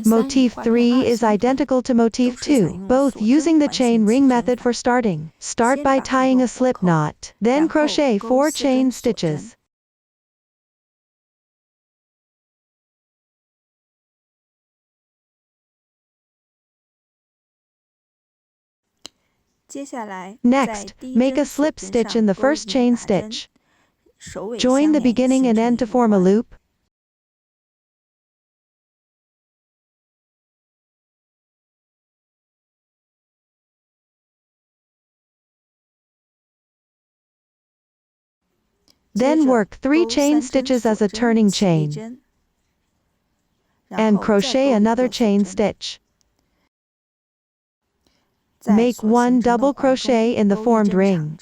Motif 3 is identical to Motif 2, both using the chain ring method for starting. Start by tying a slip knot, then crochet 4 chain stitches. Next, make a slip stitch in the first chain stitch. Join the beginning and end to form a loop. Then work 3 chain stitches as a turning chain, and crochet another chain stitch. Make 1 double crochet in the formed ring.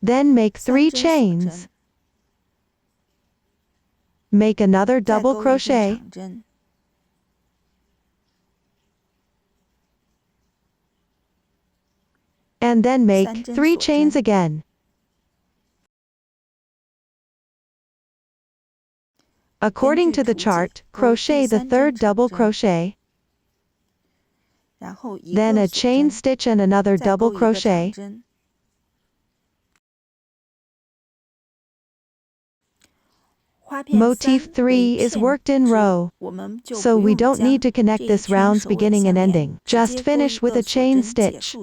Then make 3 chains. Make another double crochet. And then make 3 chains again. According to the chart, crochet the 3rd double crochet, then a chain stitch and another double crochet. Motif 3 is worked in row, so we don't need to connect this round's beginning and ending. Just finish with a chain stitch.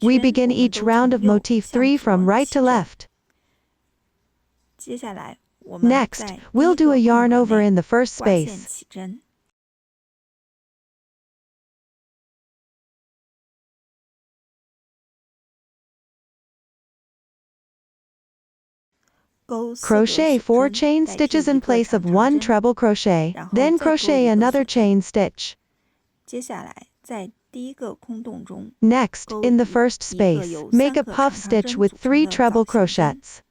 We begin each round of Motif 3 from right to left. Next, we'll do a yarn over in the first space. Crochet 4 chain stitches in place of 1 treble crochet, then crochet another chain stitch. Next, in the first space, make a puff stitch with 3 treble crochets.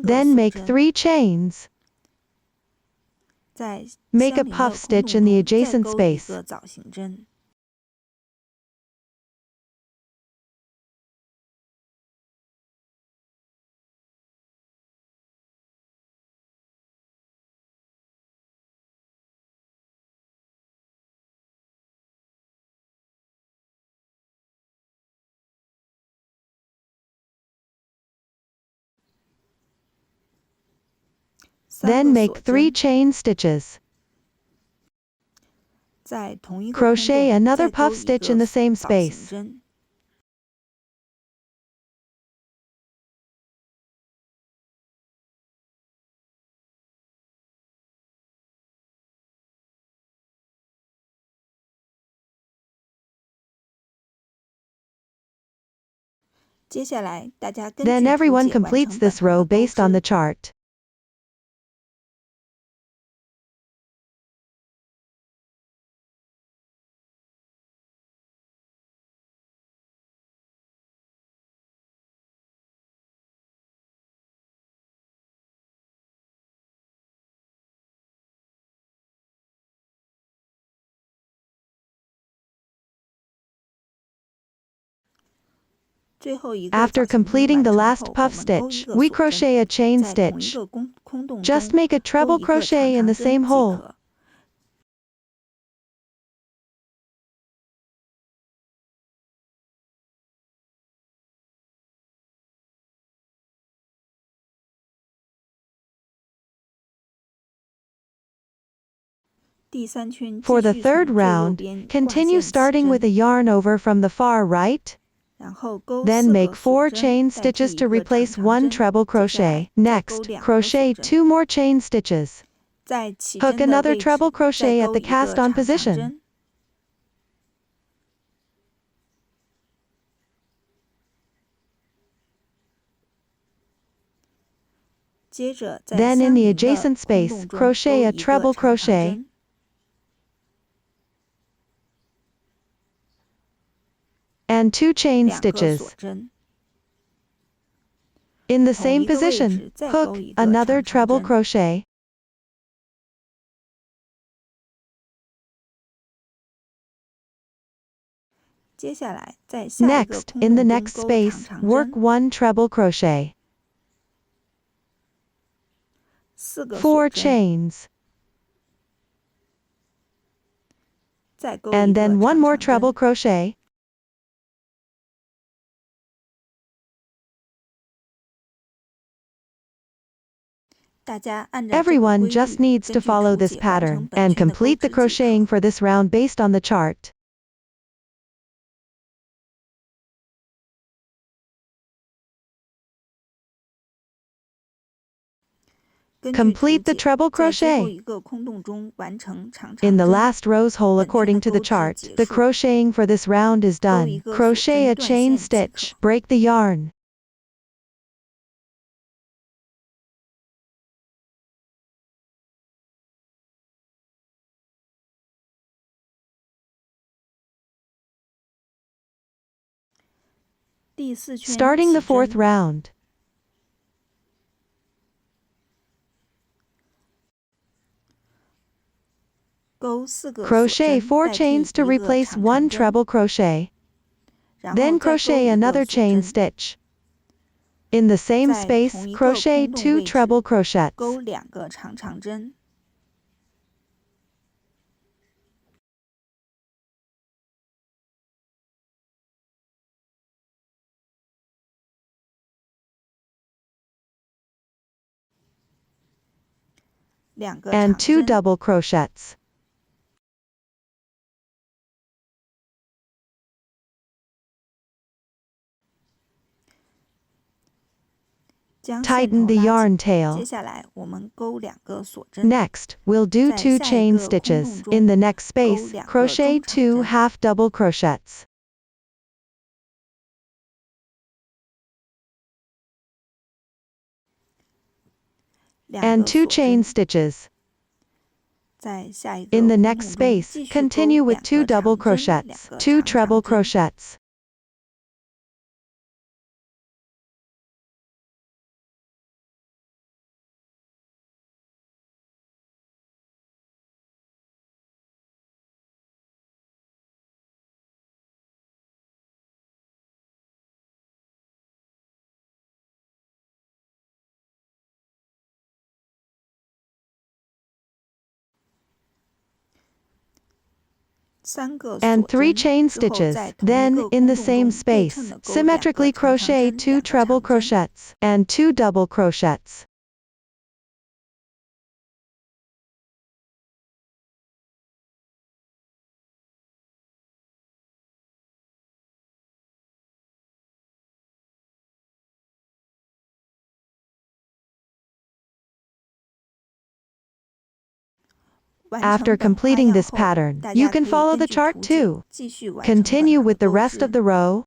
Then make 3 chains. Make a puff stitch in the adjacent space. Then make 3 chain stitches. Crochet another puff stitch in the same space. Then everyone completes this row based on the chart. After completing the last puff stitch, we crochet a chain stitch. Just make a treble crochet in the same hole. For the 3rd round, continue starting with a yarn over from the far right. Then make 4 chain stitches to replace 1 treble crochet. Next, crochet 2 more chain stitches. Hook another treble crochet at the cast on position. Then in the adjacent space, crochet a treble crochet. And 2 chain stitches. In the same position, hook another treble crochet. Next, in the next space, work 1 treble crochet. 4 chains. And then 1 more treble crochet. Everyone just needs to follow this pattern and complete the crocheting for this round based on the chart. Complete the treble crochet. In the last rose hole according to the chart, the crocheting for this round is done. Crochet a chain stitch, break the yarn. Starting the 4th round. Crochet 4 chains to replace 1 treble crochet. Then crochet another chain stitch. In the same space, crochet 2 treble crochets. And 2 double crochets. Tighten the yarn tail. Next, we'll do 2 chain stitches. In the next space, crochet 2 half double crochets. And 2 chain stitches. In the next space, continue with 2 double crochets, 2 treble crochets. And 3 chain stitches. Then, in the same space, symmetrically crochet 2 treble crochets and 2 double crochets. After completing this pattern, you can follow the chart too. Continue with the rest of the row.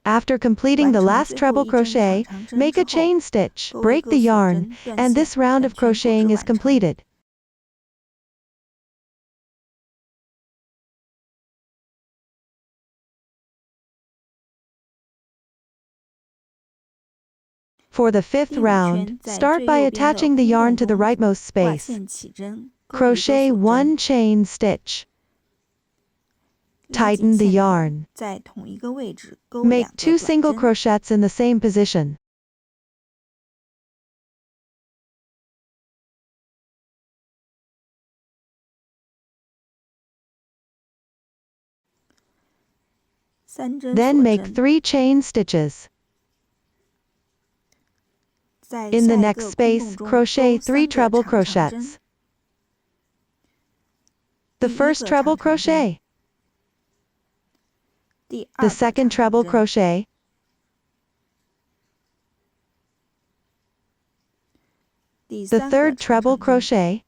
After completing the last treble crochet, make a chain stitch, break the yarn, and this round of crocheting is completed. For the 5th round, start by attaching the yarn to the rightmost space. Crochet 1 chain stitch. Tighten the yarn. 在同一个位置勾 Make 2 2 个 single 短针 crochets in the same position. Then make 3 chain stitches. In the next space, crochet 3 treble crochets. The first treble crochet. The second treble crochet. The third treble crochet.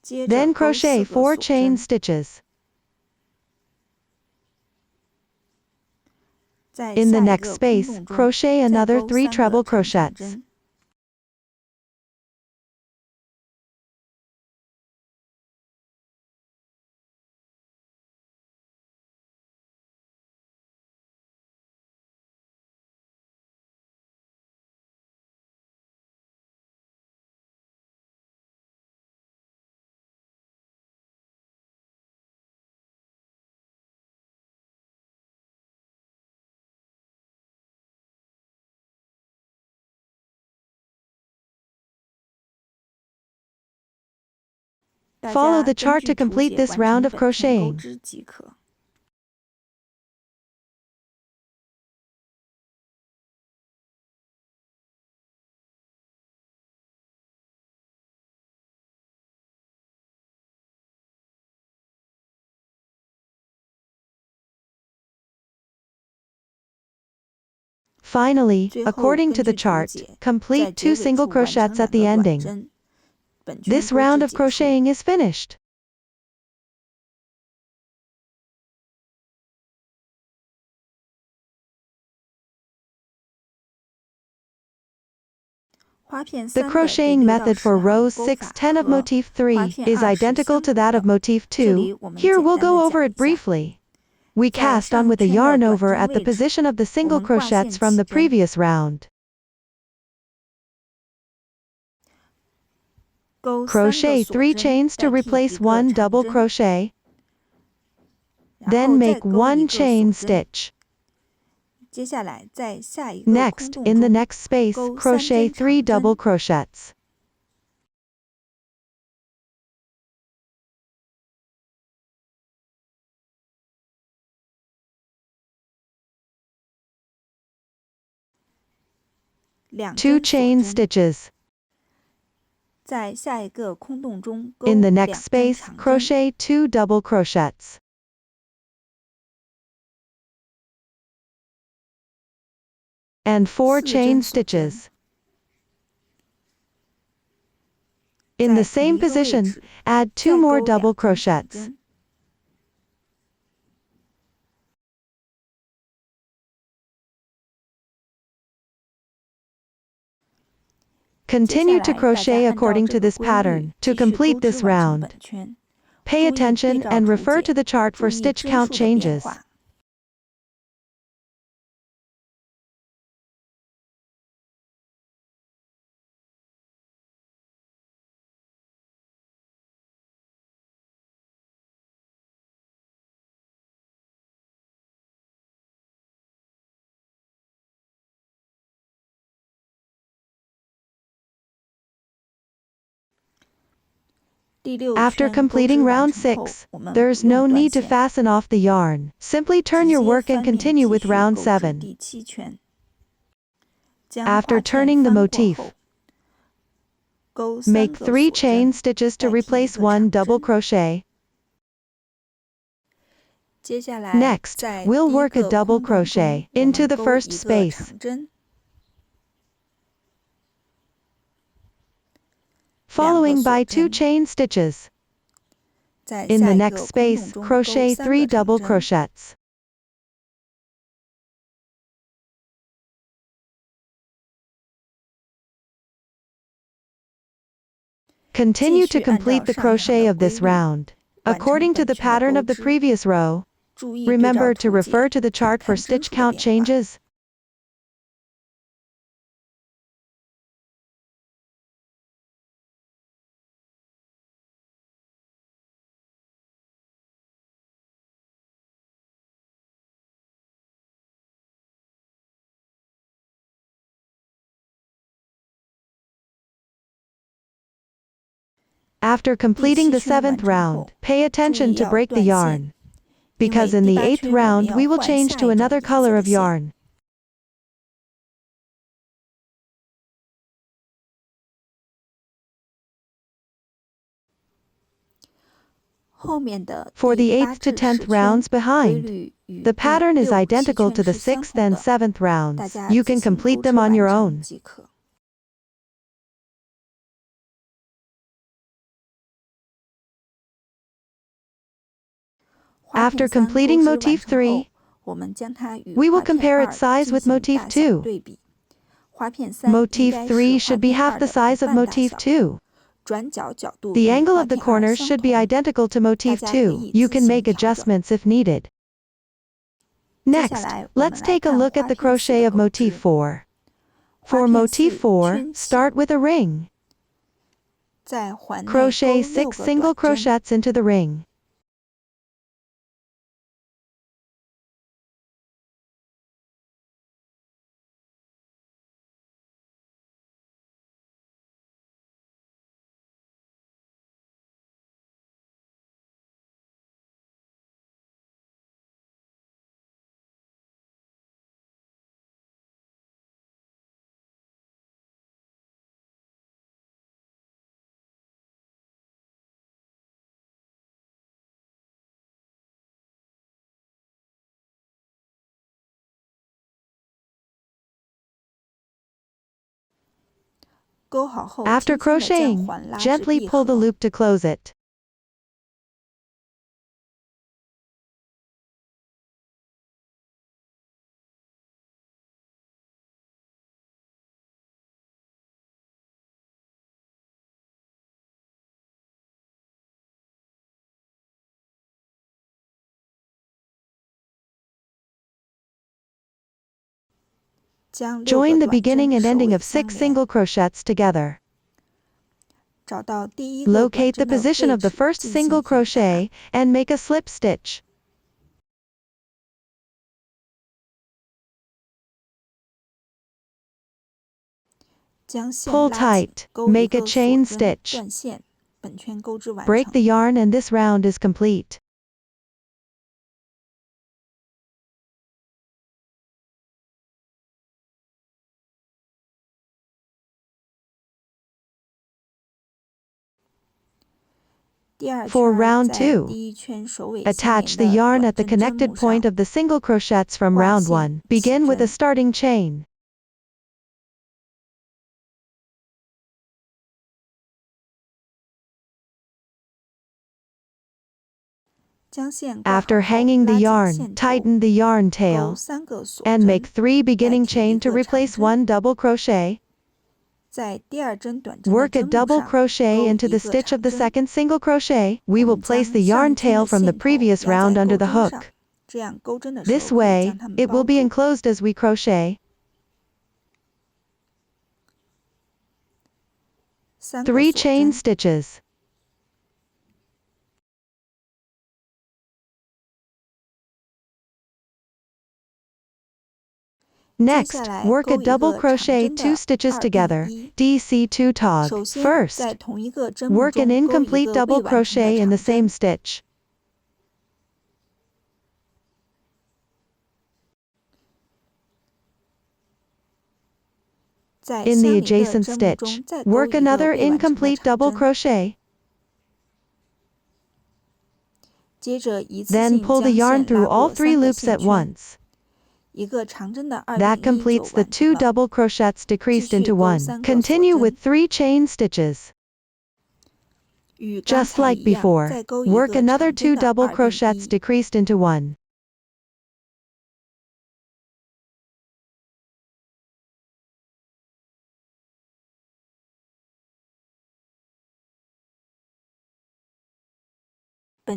Then crochet 4 chain stitches. In the next space, crochet another 3 treble crochets. Follow the chart to complete this round of crocheting. Finally, according to the chart, complete 2 single crochets at the ending. This round of crocheting is finished. The crocheting method for rows 6-10 of Motif 3 is identical to that of Motif 2. Here we'll go over it briefly. We cast on with a yarn over at the position of the single crochets from the previous round. Crochet 3 chains to replace 1 double crochet. Then make 1 chain stitch. Next, in the next space, crochet 3 double crochets. Two chain stitches. In the next space, crochet 2 double crochets. And 4 chain stitches. In the same position, add 2 more double crochets. Continue to crochet according to this pattern to complete this round. Pay attention and refer to the chart for stitch count changes. After completing round 6, there's no need to fasten off the yarn. Simply turn your work and continue with round 7. After turning the motif, make 3 chain stitches to replace 1 double crochet. Next, we'll work a double crochet into the first space. Following by 2 chain stitches. In the next space, crochet 3 double crochets. Continue to complete the crochet of this round. According to the pattern of the previous row, remember to refer to the chart for stitch count changes. After completing the 7th round, pay attention to break the yarn, because in the 8th round we will change to another color of yarn. For the 8th to 10th rounds behind, the pattern is identical to the 6th and 7th rounds. You can complete them on your own. After completing Motif 3, we will compare its size with Motif 2. Motif 3 should be half the size of Motif 2. The angle of the corners should be identical to Motif 2. You can make adjustments if needed. Next, let's take a look at the crochet of Motif 4. For Motif 4, start with a ring. Crochet 6 single crochets into the ring. After crocheting, gently pull the loop to close it. Join the beginning and ending of 6 single crochets together. Locate the position of the first single crochet and make a slip stitch. Pull tight, make a chain stitch. Break the yarn and this round is complete. For round 2, attach the yarn at the connected point of the single crochets from round 1. Begin with a starting chain. After hanging the yarn, tighten the yarn tail, and make 3 beginning chain to replace 1 double crochet. Work a double crochet into the stitch of the second single crochet. We will place the yarn tail from the previous round under the hook. This way, it will be enclosed as we crochet. 3 chain stitches. Next, work a double crochet 2 stitches together, DC2 tog. First, work an incomplete double crochet in the same stitch. In the adjacent stitch, work another incomplete double crochet. Then pull the yarn through all 3 loops at once. That completes the 2 double crochets decreased into 1. Continue with 3 chain stitches. Just like before, work another 2 double crochets decreased into 1.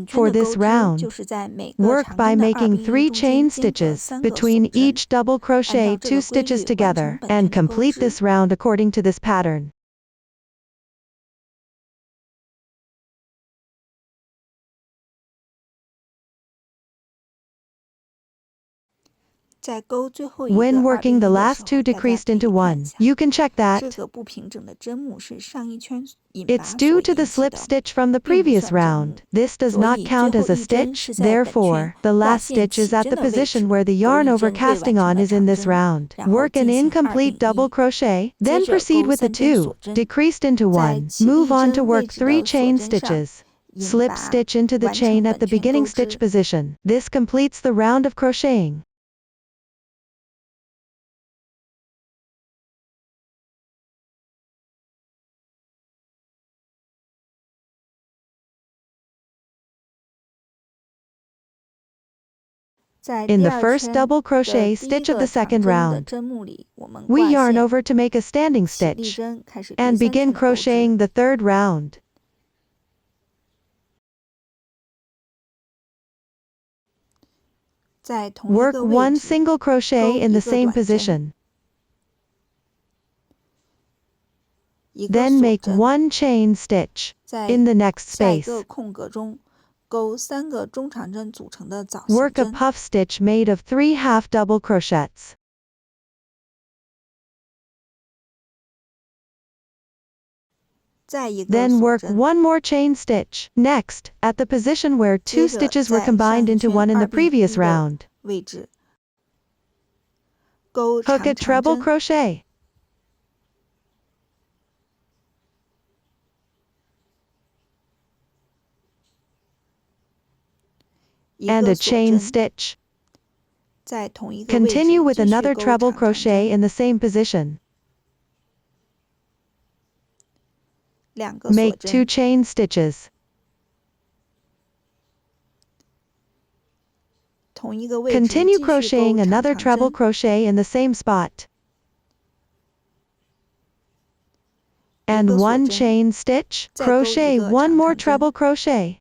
For this round, work by making 3 chain stitches between each double crochet 2 stitches together, and complete this round according to this pattern. 在勾最后一个 When 2 比 working, 1 the 的 last 时 two 候，大家 decreased 可以 into 看 1. 一下 You can check 这 that. 个不平整的针目是上一圈引 It's 拔 due 所 to the 引起 slip 的， stitch from the 并不 previous 算针 round. 目。 This does 所 not 以 count 最 as 后 a 一针 stitch, 是在本圈 therefore, the 画 last 线 stitch is 起 at 针 the 的位 position 置 where the 勾 yarn 一 over 针未 casting 完 on 成的 is in 长 this 针， round. 然后 Work an 进行 2 比 incomplete double 1， crochet, 接 then 着 proceed 勾 with the 3针 2, 锁针， decreased into 在 1. 起 Move 立 on to 针位 work 置 3 的锁 chain 针上 stitches. 引 Slip 拔 stitch into the 完 chain 成 at 本 the 圈 beginning 钩 stitch 织。 position. This completes the round of crocheting. In the first double crochet stitch of the second round, we yarn over to make a standing stitch and begin crocheting the third round. Work 1 single crochet in the same position. Then make 1 chain stitch in the next space. Work a puff stitch made of 3 half double crochets. Then work 1 more chain stitch. Next, at the position where 2 stitches were combined into 1 in the previous round, hook a treble crochet. And a chain stitch. Continue with another treble crochet in the same position. Make 2 chain stitches. Continue crocheting another treble crochet in the same spot. And 1 chain stitch. Crochet 1 more treble crochet.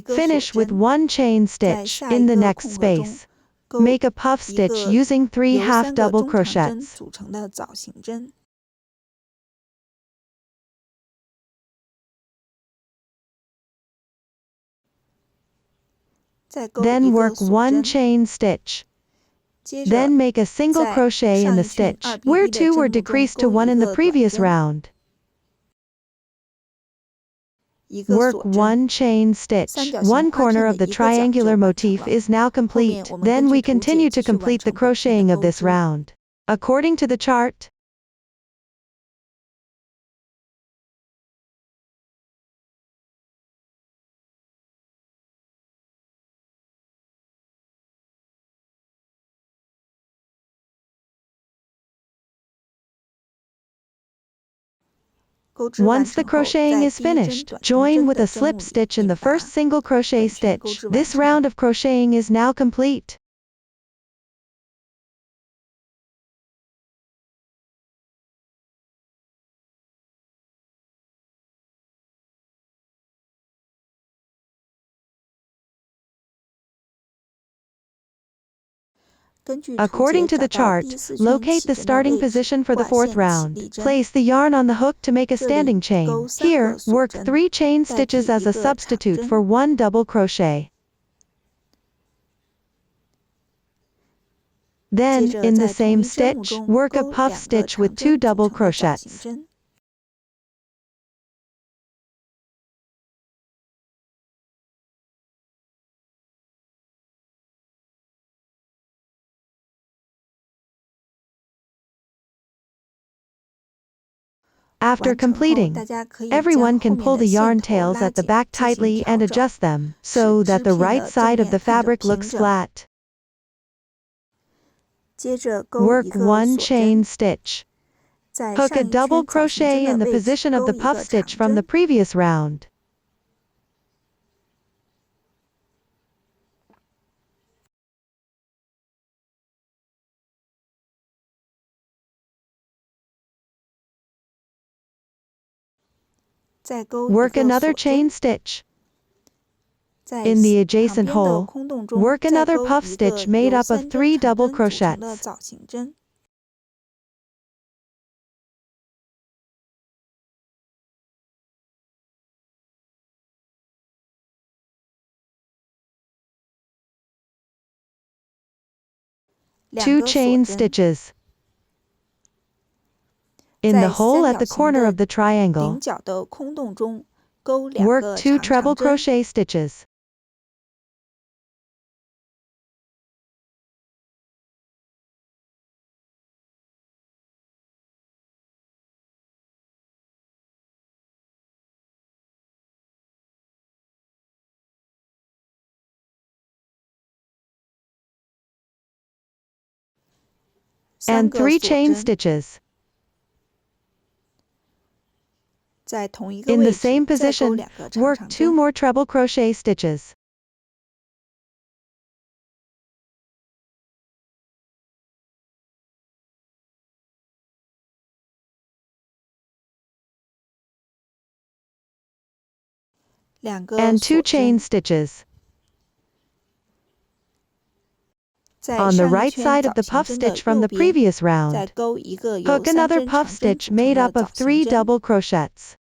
Finish with 1 chain stitch in the next space. Make a puff stitch using 3 half double crochets. Then work 1 chain stitch. Then make a single crochet in the stitch where 2 were decreased to 1 in the previous round. Work 1 chain stitch. 1 corner of the triangular motif is now complete. Then we continue to complete the crocheting of this round. According to the chart, once the crocheting is finished, join with a slip stitch in the first single crochet stitch. This round of crocheting is now complete. According to the chart, locate the starting position for the 4th round. Place the yarn on the hook to make a standing chain. Here, work 3 chain stitches as a substitute for 1 double crochet. Then, in the same stitch, work a puff stitch with 2 double crochets. After completing, everyone can pull the yarn tails at the back tightly and adjust them, so that the right side of the fabric looks flat. Work 1 chain stitch. Hook a double crochet in the position of the puff stitch from the previous round. Work another chain stitch. In the adjacent hole, work another puff stitch made up of 3 double crochets. 2 chain stitches. In the hole at the corner of the triangle, 顶角的空洞中钩2 work 个 2 长 treble 长针， crochet stitches. And 3 chain stitches. 在同一个 In 位 the 置 same 再钩 position, 2个长 work 长 2 针， more treble crochet stitches. And 2 chain stitches. On the right side of the puff stitch from the previous round, hook another puff stitch made up of 3 double crochets.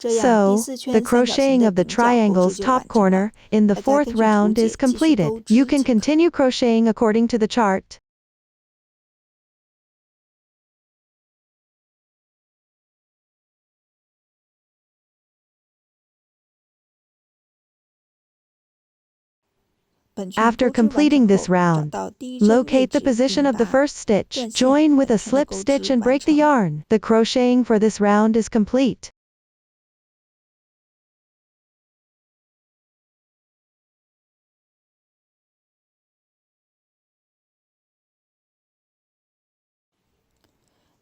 So, the crocheting of the triangle's top corner in the 4th round is completed. You can continue crocheting according to the chart. After completing this round, locate the position of the first stitch, join with a slip stitch and break the yarn. The crocheting for this round is complete.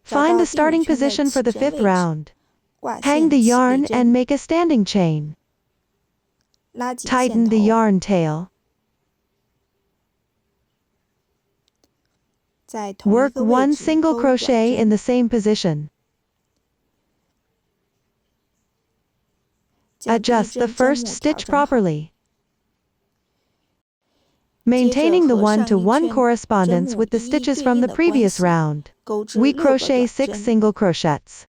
Find the starting position for the 5th round. Hang the yarn and make a standing chain. Tighten the yarn tail. Work 1 single crochet in the same position. Adjust the first stitch properly. Maintaining the 1-to-1 correspondence with the stitches from the previous round, we crochet 6 single crochets.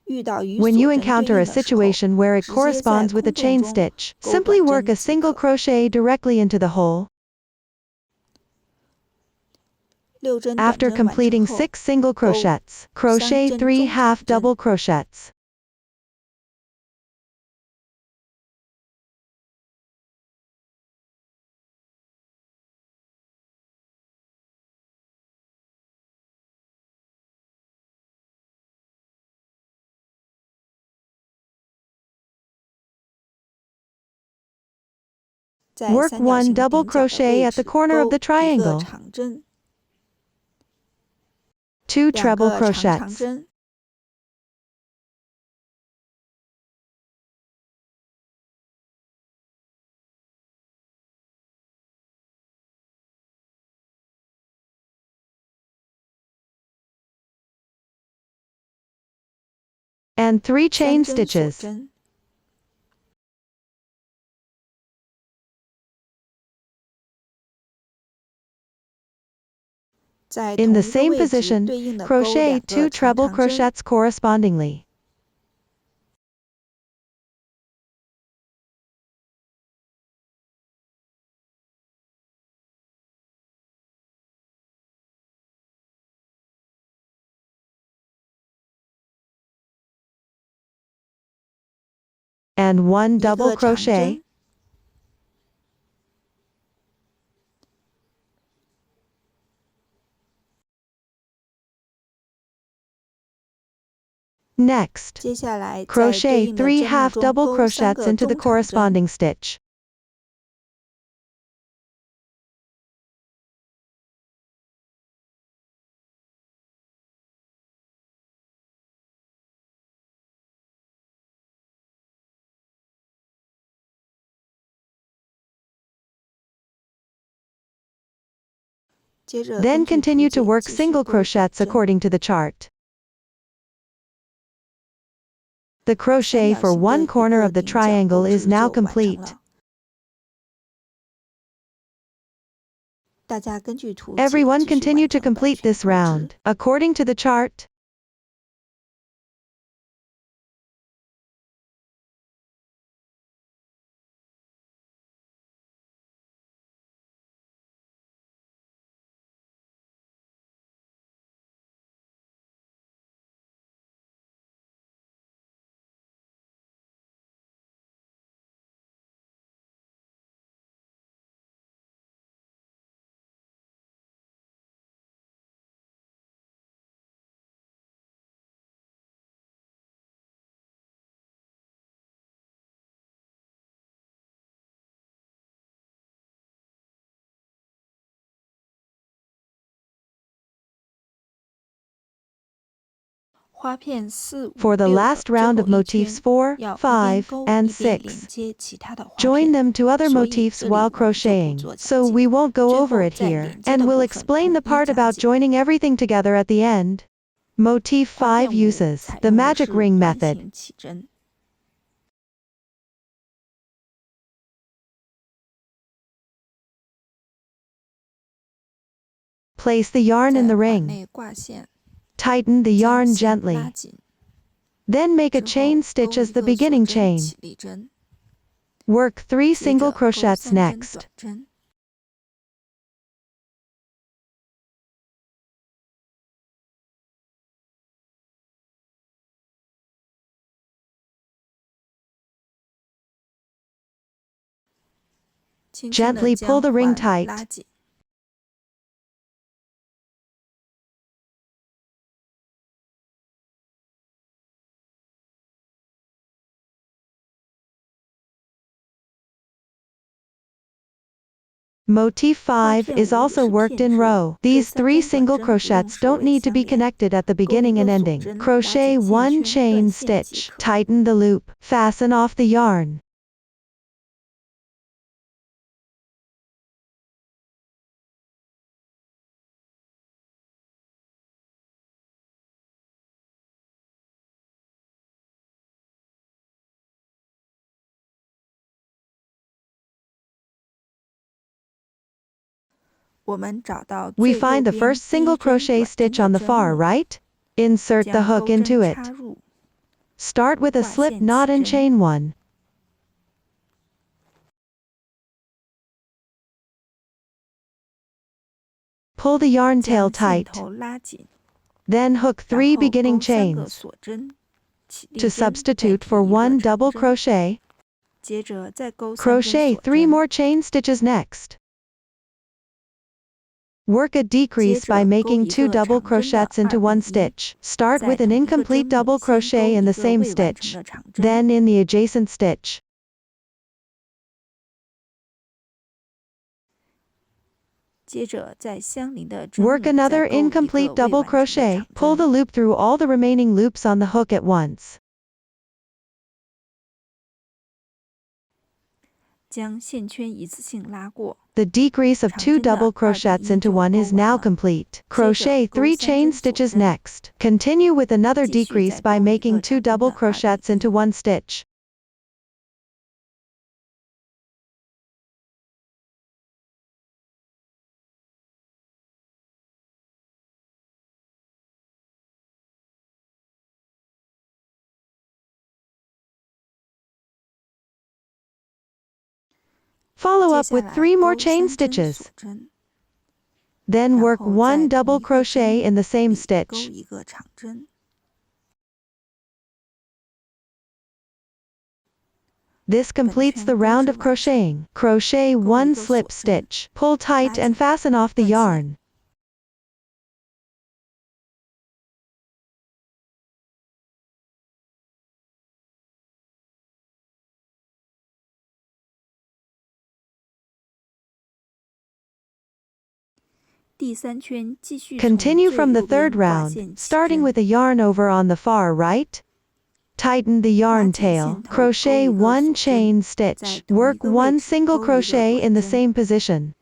When you encounter a situation where it corresponds with a chain stitch, simply work a single crochet directly into the hole. After completing 6 single crochets, crochet 3 half double crochets. Work 1 double crochet at the corner of the triangle. 2 treble crochets. And 3 chain stitches. In the same position, crochet 2 treble crochets correspondingly. And 1 double crochet. Next, crochet 3 half double crochets into the corresponding stitch. Then continue to work single crochets according to the chart. The crochet for one corner of the triangle is now complete. Everyone continue to complete this round, according to the chart. For the last round of Motifs 4, 5, and 6, join them to other motifs while crocheting, so we won't go over it here, and we'll explain the part about joining everything together at the end. Motif 5 uses the magic ring method. Place the yarn in the ring. Tighten the yarn gently. Then make a chain stitch as the beginning chain. Work 3 single crochets next. Gently pull the ring tight. Motif 5 is also worked in row. These 3 single crochets don't need to be connected at the beginning and ending. Crochet 1 chain stitch. Tighten the loop. Fasten off the yarn. We find the first single crochet stitch on the far right. Insert the hook into it. Start with a slip knot and chain 1. Pull the yarn tail tight. Then hook 3 beginning chains. To substitute for 1 double crochet, crochet 3 more chain stitches next. Work a decrease by making 2 double crochets into 1 stitch. Start with an incomplete double crochet in the same stitch, then in the adjacent stitch. Work another incomplete double crochet. Pull the loop through all the remaining loops on the hook at once. The decrease of 2 double crochets into 1 is now complete. Crochet 3 chain stitches next. Continue with another decrease by making 2 double crochets into 1 stitch. Follow up with 3 more chain stitches. Then work 1 double crochet in the same stitch. This completes the round of crocheting. Crochet 1 slip stitch. Pull tight and fasten off the yarn. Continue from the third round, starting with a yarn over on the far right. Tighten the yarn tail. Crochet 1 chain stitch. Work 1 single crochet in the same position.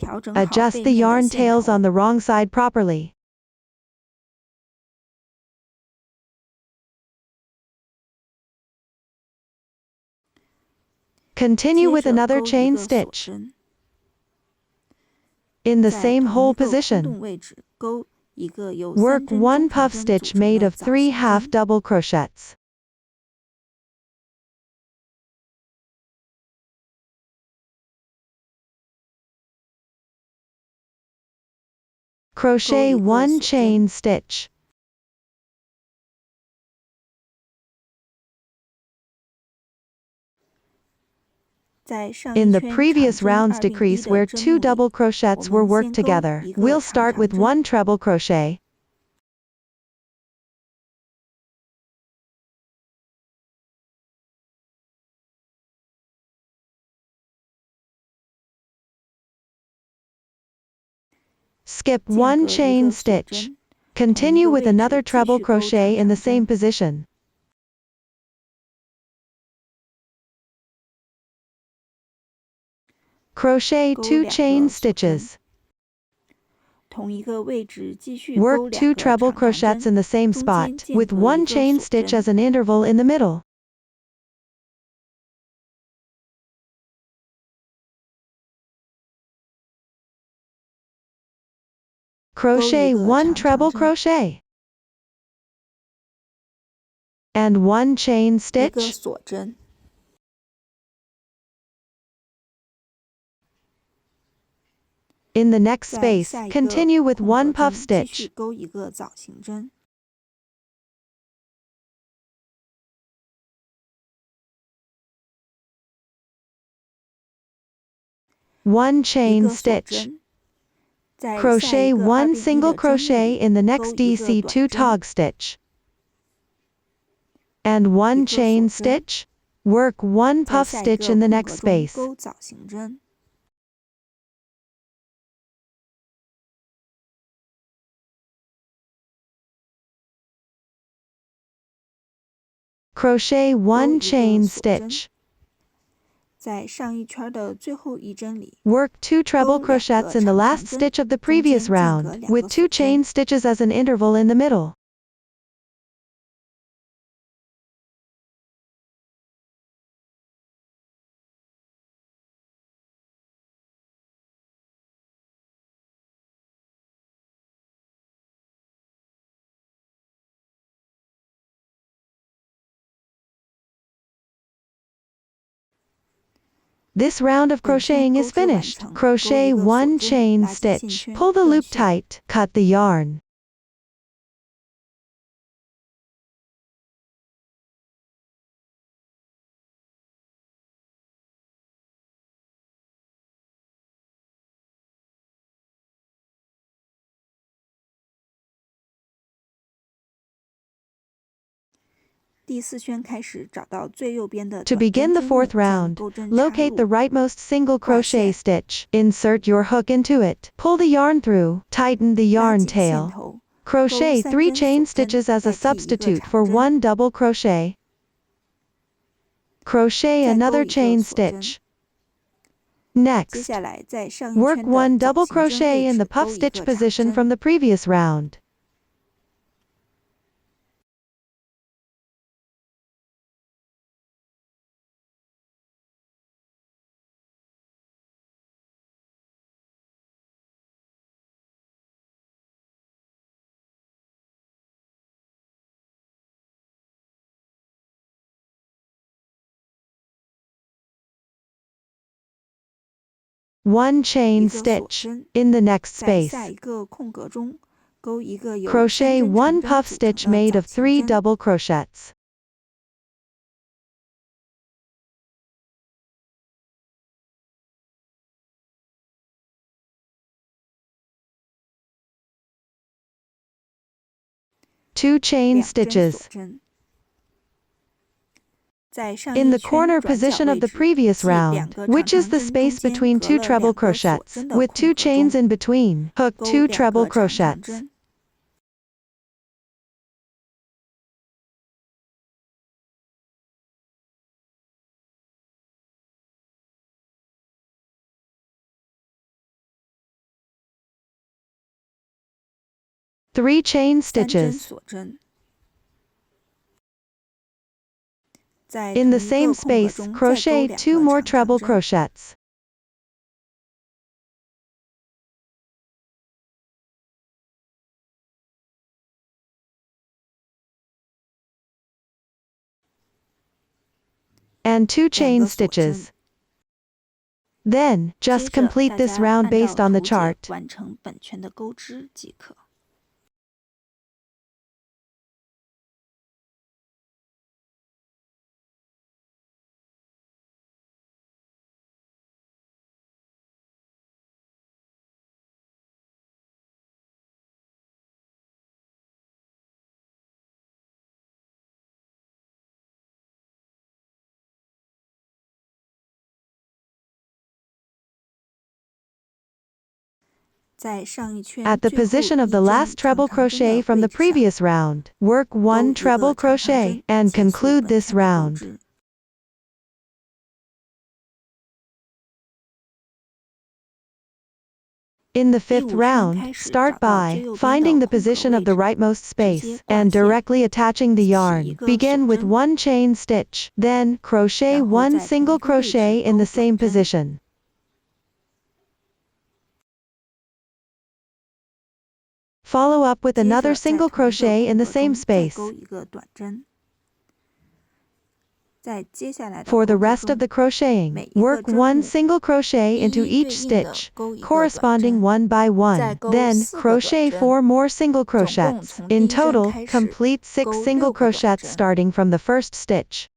调整好 Adjust 背 the 面的 yarn 线 tails 头 on the wrong side properly. Continue 接 with 着 another 钩一 chain 个锁 stitch. 针， In the 在 same 同 hole 一个空 position, 洞位置钩一个由 work 3针 one 中长 puff 针 stitch 组成 made 的 of 早 3 形 half 针， double crochets. Crochet 1 chain stitch. In the previous round's decrease where 2 double crochets were worked together, we'll start with 1 treble crochet. Skip 1 chain stitch. Continue with another treble crochet in the same position. Crochet 2 chain stitches. 同一个位置继续 Work 钩 2 2个 treble 长长 crochets 针， in the same 中 spot, 间间 with 隔 1 一个 chain 锁 stitch 针， as an interval in the middle. Crochet 1 treble crochet. And 1 chain 一个 stitch. 锁针。 In the next 在 space, 下一个 continue with 空格 1 puff 中继续 stitch. 钩一个早形针， 1 一 chain 个锁 stitch. 针， 在下 Crochet 一个 1 2/1 single 的针 crochet 里 in the 钩 next 一个 DC2 短针， tog stitch. And 1 一个 chain 锁针， stitch. Work 1 在 puff 下一 stitch 个 in the 空 next 格中 space. 钩早形针， Crochet 钩 1 一 chain 个锁针， stitch. 在上一圈的最后一针里 Work 2 treble 钩 2 crochets 个 in the 长 last 长针， stitch of the 中间 previous 间隔 round, 2 with 个 2 锁针， chain stitches as an interval in the middle. This round of crocheting is finished. Crochet 1 chain stitch. Pull the loop tight. Cut the yarn. To begin the fourth round, locate the rightmost single crochet stitch. Insert your hook into it. Pull the yarn through. Tighten the yarn tail. Crochet 3 chain stitches as a substitute for 1 double crochet. Crochet another chain stitch. Next, work 1 double crochet in the puff stitch position from the previous round. One chain stitch in the next space. Crochet 1 puff stitch made of 3 double crochets. Two chain stitches. In the corner position of the previous round, which is the space between 2 treble crochets, with 2 chains in between, hook 2 treble crochets. 3 chain 3针 stitches. 锁针。在 In 同 the 一 same 个空格 space, 中再勾 crochet 2 2 个 more 长 treble 针。 crochets. And 2 2 chain 个锁针。 stitches. Then, 接 just 着 complete 大 this 家 round 按照 based on the 图解 chart. 完成本圈的钩织即可。在上一圈 At the 最后 position of the 一针 last treble 长长针 crochet 的 from the 位置上 previous round, work 钩 1 一 treble 个长长 crochet 针 and 结束 conclude 本 this 圈的钩 round. 织。 In the 第 fifth 5圈 round, 开始 start 找到 by 最右边 finding 的 the 空格 position 位 of the 置， rightmost 直 space 接挂 and 线， directly attaching the 起一 yarn. 个 Begin 锁 with 针， 1 chain stitch, then crochet 然后 1 在同一 single 个位置 crochet in 钩 the same 短针， position. Follow up with 接 another 着在 single 同一个 crochet 空 in the 格 same 中再 space. 钩一个短针。在接下来的 For the 钩织 rest of 中， the crocheting, 每一个 work 针 1 目 single crochet 一 into 一 each 对应的 stitch, 钩一个短 corresponding 针， one by 再 one. 钩 Then 4个短 crochet 针， 4 more single 总共 crochets. 从第 In 一针 total, 开始 complete 6 钩 single 6个短 crochets 针。 starting from the first stitch.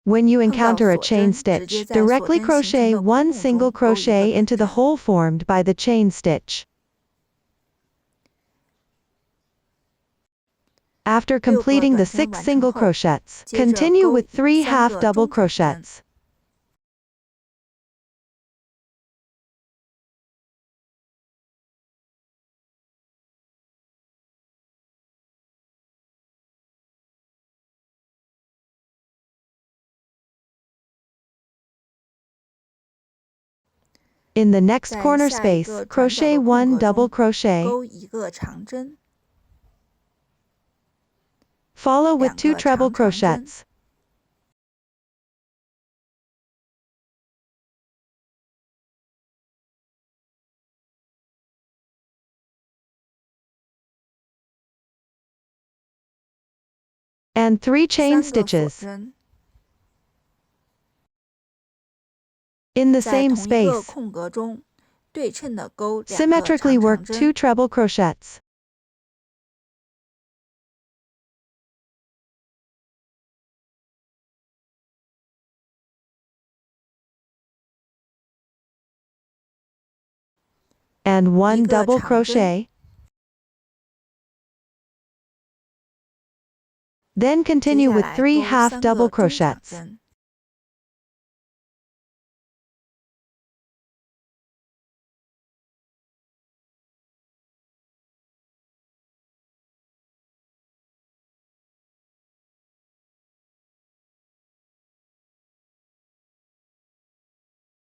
When you 碰到 encounter a 锁 chain 针，直 stitch, 接在锁 directly 针形成 crochet 的空 1 single 洞中钩一个 crochet 短 into the 针。 hole formed by the chain stitch. After 6个 completing the 短针 6 完成 single 后， crochets, 接着 continue 钩 with 3 3 half 个 double 中长针。 crochets. In the next 在 corner 下一 space, 个转角 crochet 的空 1 格 double 中 crochet. 钩一个长针， Follow with 2 2 个 treble 长长针， crochets. And 3 chain 3个锁 stitches. 针。 In the 在 same 同一个 space, 空格中对称的钩2个 symmetrically 长 work 长针， 2 treble crochets. And 1 1个 double 长针， crochet. Then 接 continue 下 with 来 3 钩 half 3 double 个中长 crochets. 针。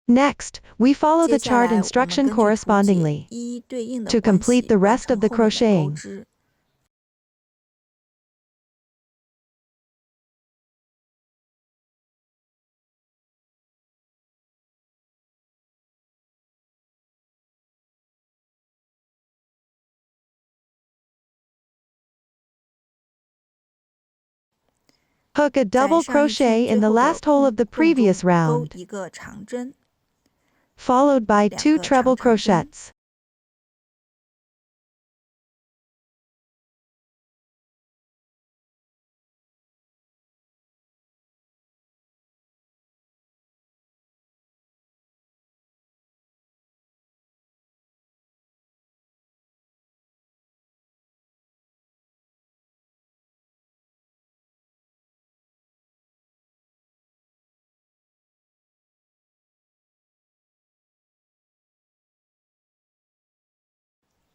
Next, we follow 接 the 下 chart 来我们 instruction 根据图解 correspondingly 一一对应的 to 关 complete 系 the 完 rest 成 of the 后面的钩 crocheting. 织。Hook a 在 double 上一圈 crochet 最 in the 后的 last hole 空 of the 洞 previous 中钩 round, 一个长针， followed by 2 2 个 treble 长长针， crochets.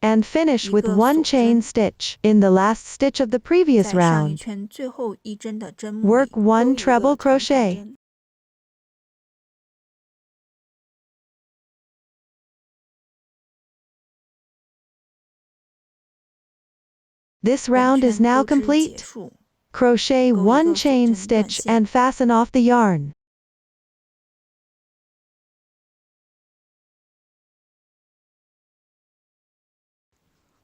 And finish 一 with 个 1 锁 chain 针， stitch in the last stitch of the previous 在上一 round. 圈最后一针的针目 Work 里钩 1 一个 treble 长长 crochet. 针。This round is now complete. Crochet 1 chain stitch and fasten off the yarn.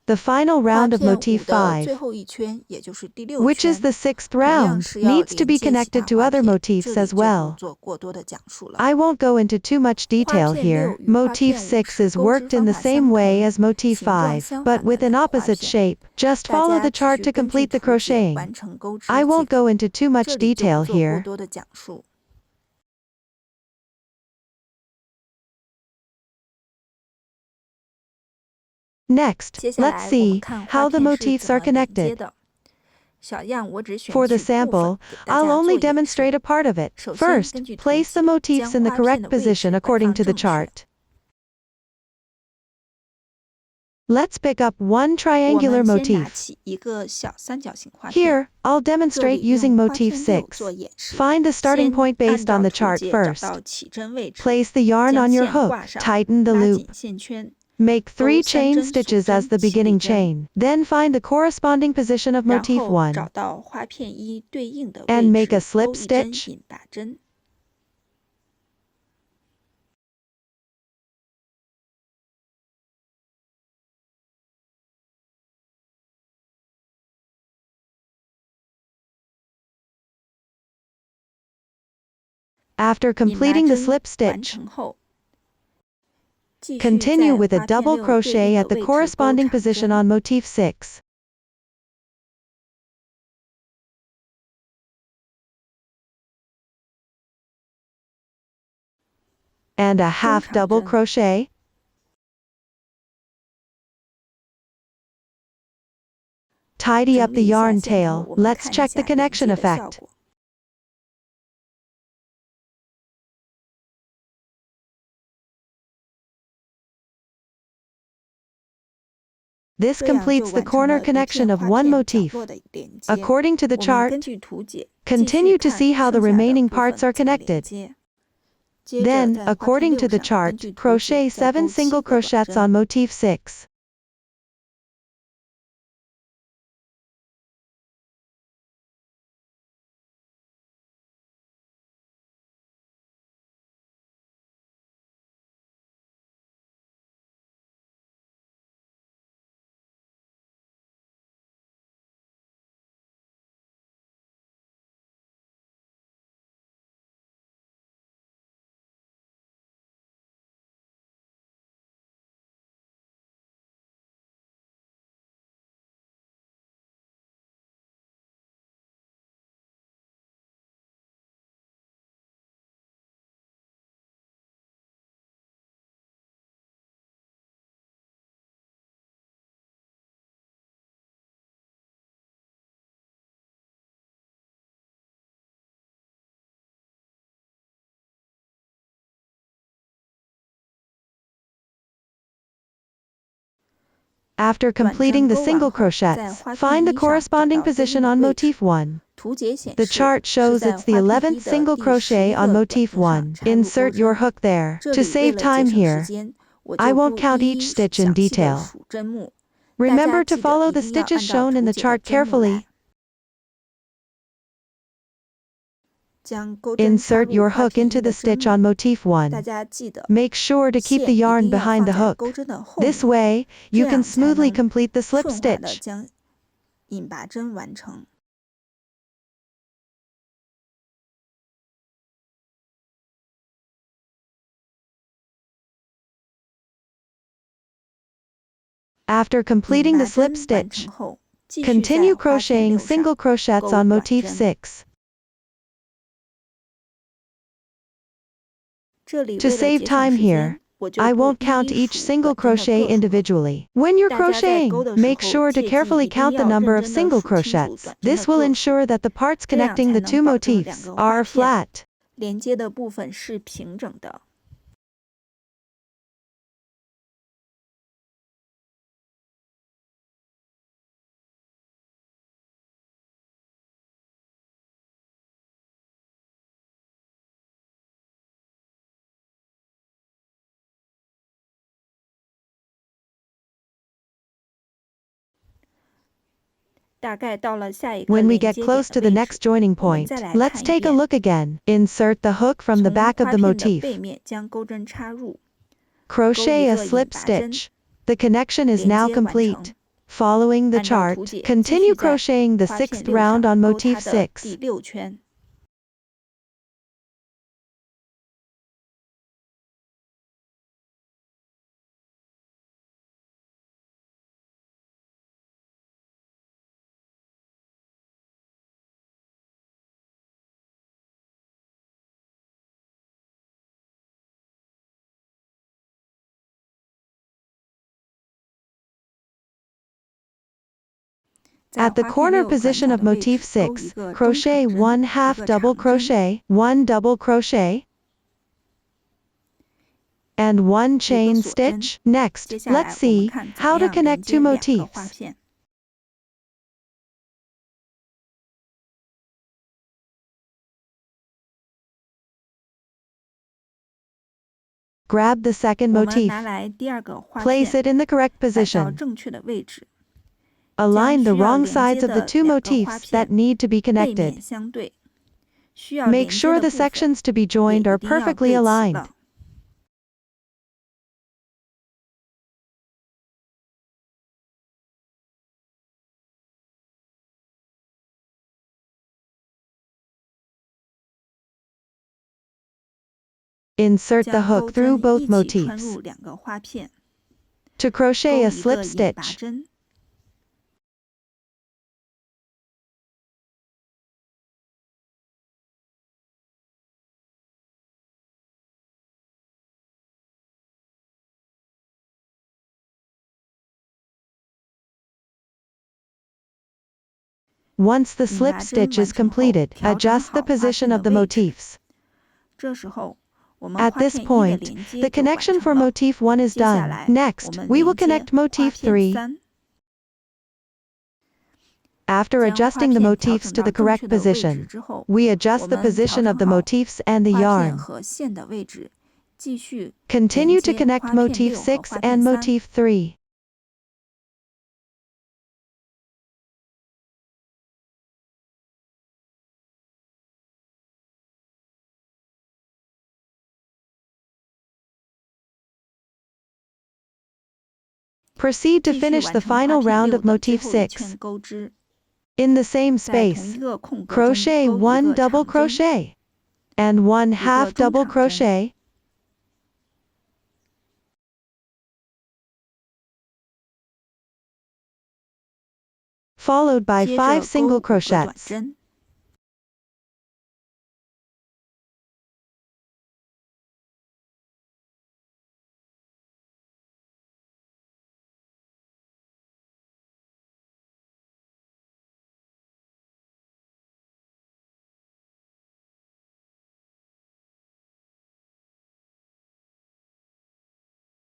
The final round of Motif 5, which is the 6th round, needs to be connected to other motifs as well. I won't go into too much detail here. Motif 6 is worked in the same way as Motif 5, but with an opposite shape. Just follow the chart to complete the crocheting. I won't go into too much detail here. Next, let's see how the motifs are connected. For the sample, I'll only demonstrate a part of it. First, place the motifs in the correct position according to the chart. Let's pick up one triangular motif. Here, I'll demonstrate using Motif 6. Find the starting point based on the chart first. Place the yarn on your hook, tighten the loop. Make 3 chain stitches as the beginning chain, then find the corresponding position of Motif 1, and make a slip stitch. After completing the slip stitch, continue with a double crochet at the corresponding position on Motif 6. And a half double crochet. Tidy up the yarn tail. Let's check the connection effect. This completes the corner connection of one motif. According to the chart, continue to see how the remaining parts are connected. Then, according to the chart, crochet 7 single crochets on Motif 6. After completing the single crochets, find the corresponding position on Motif 1. The chart shows it's the 11th single crochet on Motif 1. Insert your hook there. To save time here, I won't count each stitch in detail. Remember to follow the stitches shown in the chart carefully. Insert your hook into the stitch on Motif 1. Make sure to keep the yarn behind the hook. This way, you can smoothly complete the slip stitch. After completing the slip stitch, continue crocheting single crochets on Motif 6. To save time here, I won't count each single crochet individually. When you're crocheting, make sure to carefully count the number of single crochets. This will ensure that the parts connecting the two motifs are flat. 大概到了下一个 When we 连 get 接 close to 点 the 的位 next 置， joining 我们 point, 再来 let's 看一 take a 遍。 look again. Insert the hook from the 从 back of 花 the 片的 motif. 背面将钩针插入， Crochet a 勾一个 slip 引拔针， stitch. The connection is 连 now 接完 complete. 成。 Following the 按照 chart, 图解，继 continue 续在 crocheting the 花片 sixth 6 round 上 on 钩 motif 它的 6. 第6圈。 At the corner position of motif 6, crochet 1 half double crochet, 1 double crochet, and 1 chain stitch. Next, 接下来 let's 我们 see 看怎 how 么 to 样连 connect 接 two 2个花 motifs. 片。 Grab the second 我们 motif, 拿来第2个花 place 片， it in the correct 摆到 position. 正确的位置， Align the 需要 wrong 连 sides 接 of the 的 two 2个花 motifs that 片 need to be 背 connected. 面相对，需要连 Make 接 sure 的 the 部分 sections to be 也 joined 一 are 定要 perfectly 对齐 aligned. 了。 Insert the 将 hook 钩 through 针 both 一起穿 motifs. 入2个花片， To 钩 crochet a 一个 slip 引拔 stitch. 针。 Once the 引 slip 拔针 stitch 完 is 成后， completed, 调整 adjust 好 the 花 position 片 of 的 the 位置。 motifs. 这时候，我们 At 花 this 片1的 point, 连接 the 就完 connection 成 for 了。 motif 1 is 接下 done. 来，我 Next, 们 we will 连接 connect 花 motif 片 3. 3， After 将花 adjusting the 片调 motifs 整 to 到 the 正 correct 确的位置 position, 之后， we 我 adjust the 们调 position 整 of the 好 motifs and the 花片 yarn. 和线的位置，继续 Continue to 连接 connect 花片 motif 6和 6花片 and 3。 motif 3. Proceed to 继续 finish 完 the 成花 final 片 round 6 of 的最 motif 后一 6. 圈钩织， In the same 在同 space, 一个空格中 crochet 钩一 1 个 double 长针， crochet and 1 half 中 double 长针。 crochet, followed by 接 5 着 single 钩5个短 crochets. 针。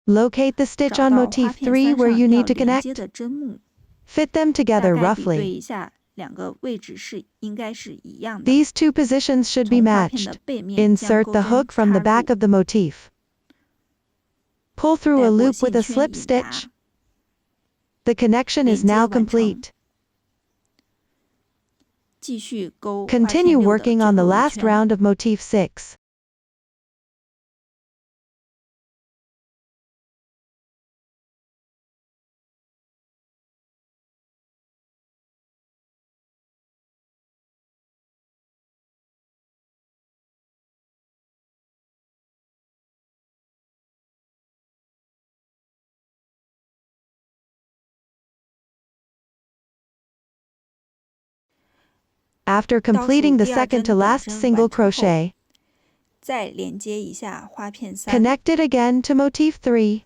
Locate the stitch 找 on 到花 motif 片 3 3 where 上 you 要 need to 连接 connect. 的针目， Fit them 大 together 概比对 roughly. 一下2个位置应该是一样的。 These two positions should be 从花片 matched. 的背面将 Insert 钩 the 针 hook from 插 the back 入， of the motif. Pull through 带 a 过 loop 线 with a 圈 slip 引拔， stitch. The connection is 连接 now 完成。 complete. 继续钩花片 Continue 6的 working 最 on the 后一 last 圈。 round of motif 6. After 倒数 completing the 第2 second 针 to 短 last 针 single 完成后， crochet, 再连接一下花片3， connect it again to motif 3.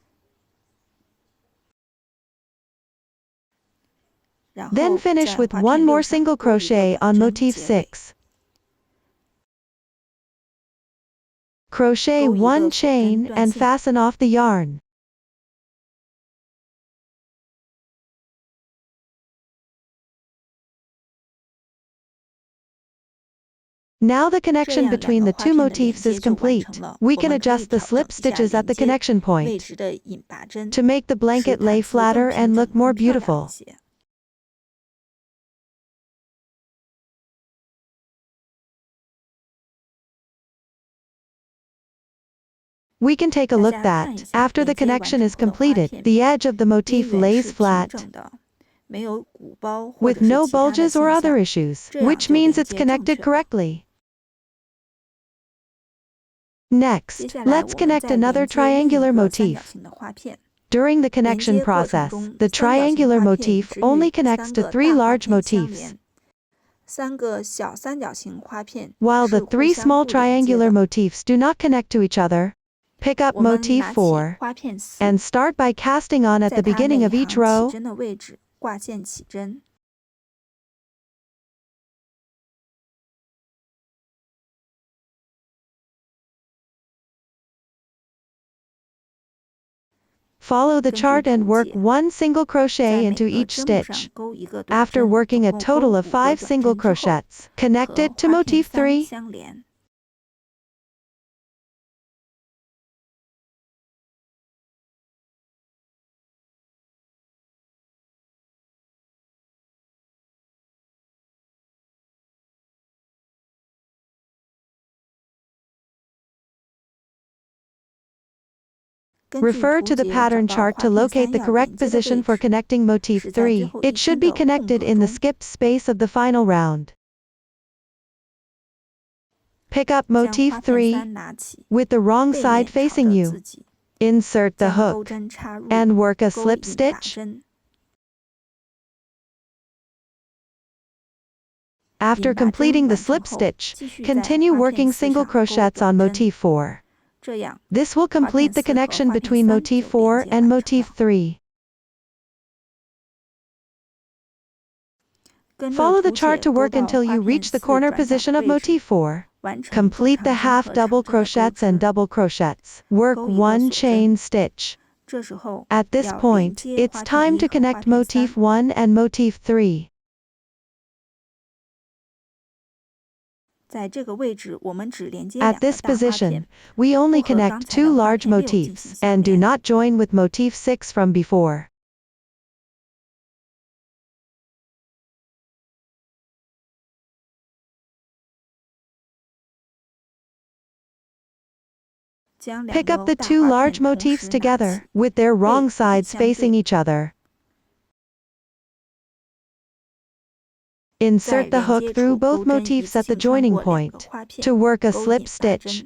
然后 Then finish 在 with 花 one 片 more 6上 single 钩一个 crochet 短 on 针 motif 结尾， 6. Crochet 钩一个 1 锁针 chain 断 and 线， fasten off the yarn. Now the 这 connection 样2 between 个 the 花 two 片的连 motifs 接 is 就完 complete. 成了。 We 我 can 们可以 adjust the 调整 slip 一下 stitches at 连 the 接 connection 位 point 置的引拔针， to make the 使 blanket 毯 lay 子更 flatter 平 and 整 look more 更漂亮一 beautiful. 些。We can take a look that, after the connection is completed, the edge of the motif lays flat, with no bulges or other issues, which means it's connected correctly. Next, let's connect another triangular motif. During the connection process, the triangular motif only connects to 3 large motifs, while the 3 small triangular motifs do not connect to each other. Pick up Motif 4 and start by casting on at the beginning of each row. Follow the chart and work 1 single crochet into each stitch. After working a total of 5 single crochets, connect it to Motif 3. Refer to the pattern chart to locate the correct position for connecting Motif 3. It should be connected in the skipped space of the final round. Pick up Motif 3 with the wrong side facing you. Insert the hook and work a slip stitch. After completing the slip stitch, continue working single crochets on Motif 4. This will complete the connection between Motif 4 and Motif 3. Follow the chart to work until you reach the corner position of Motif 4. Complete the half double crochets and double crochets. Work 1 chain stitch. At this point, it's time to connect Motif 1 and Motif 3. At this position, we only connect 2 large motifs, and do not join with Motif 6 from before. Pick up the 2 large motifs together, with their wrong sides facing each other. Insert the hook through both motifs at the joining point to work a slip stitch.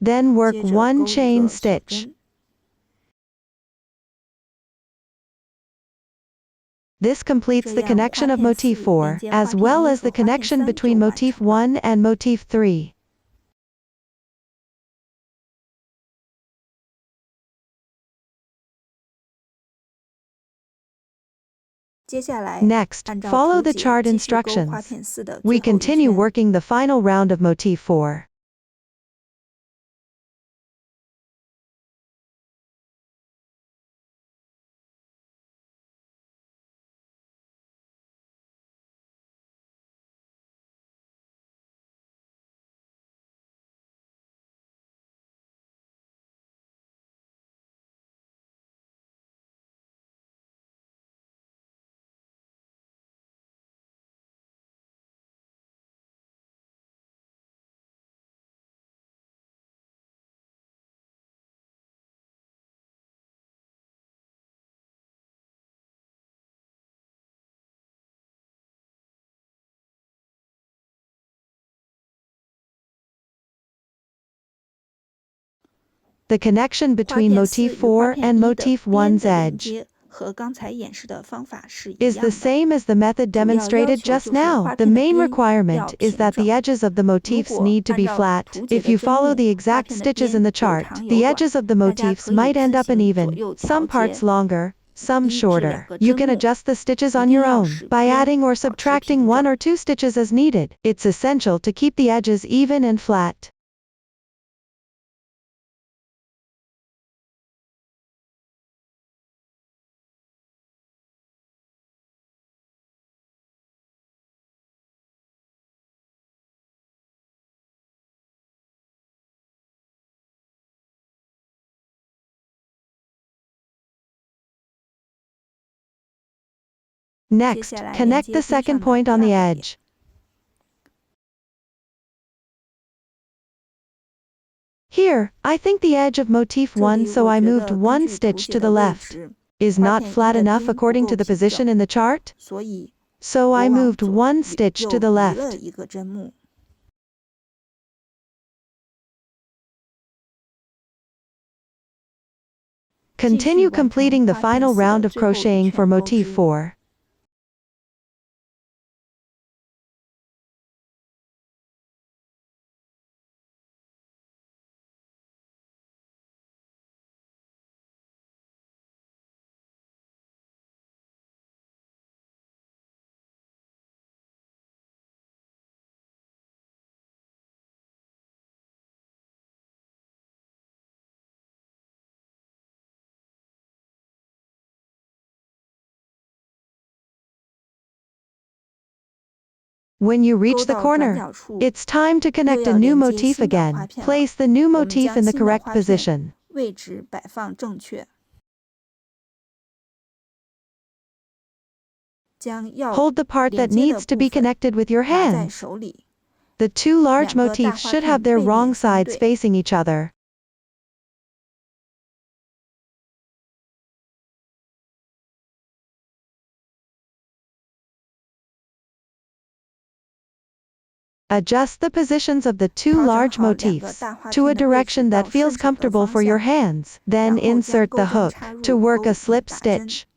Then work 1 chain stitch. This completes the connection of Motif 4, as well as the connection between Motif 1 and Motif 3. Next, follow the chart instructions. We continue working the final round of Motif 4. The connection between Motif 4 and Motif 1's edge is the same as the method demonstrated just now. The main requirement is that the edges of the motifs need to be flat. If you follow the exact stitches in the chart, the edges of the motifs might end up uneven, some parts longer, some shorter. You can adjust the stitches on your own by adding or subtracting 1 or 2 stitches as needed. It's essential to keep the edges even and flat. Next, connect the second point on the edge. Here, I think the edge of motif 1, so I moved one stitch to the left. Is not flat enough according to the position in the chart? So I moved one stitch to the left. Continue completing the final round of crocheting for motif 4. When you reach the corner, it's time to connect a new motif again. Place the new motif in the correct position. Hold the part that needs to be connected with your hands. The two large motifs should have their wrong sides facing each other. Adjust the positions of the two large motifs to a direction that feels comfortable for your hands. Then insert the hook to work a slip stitch.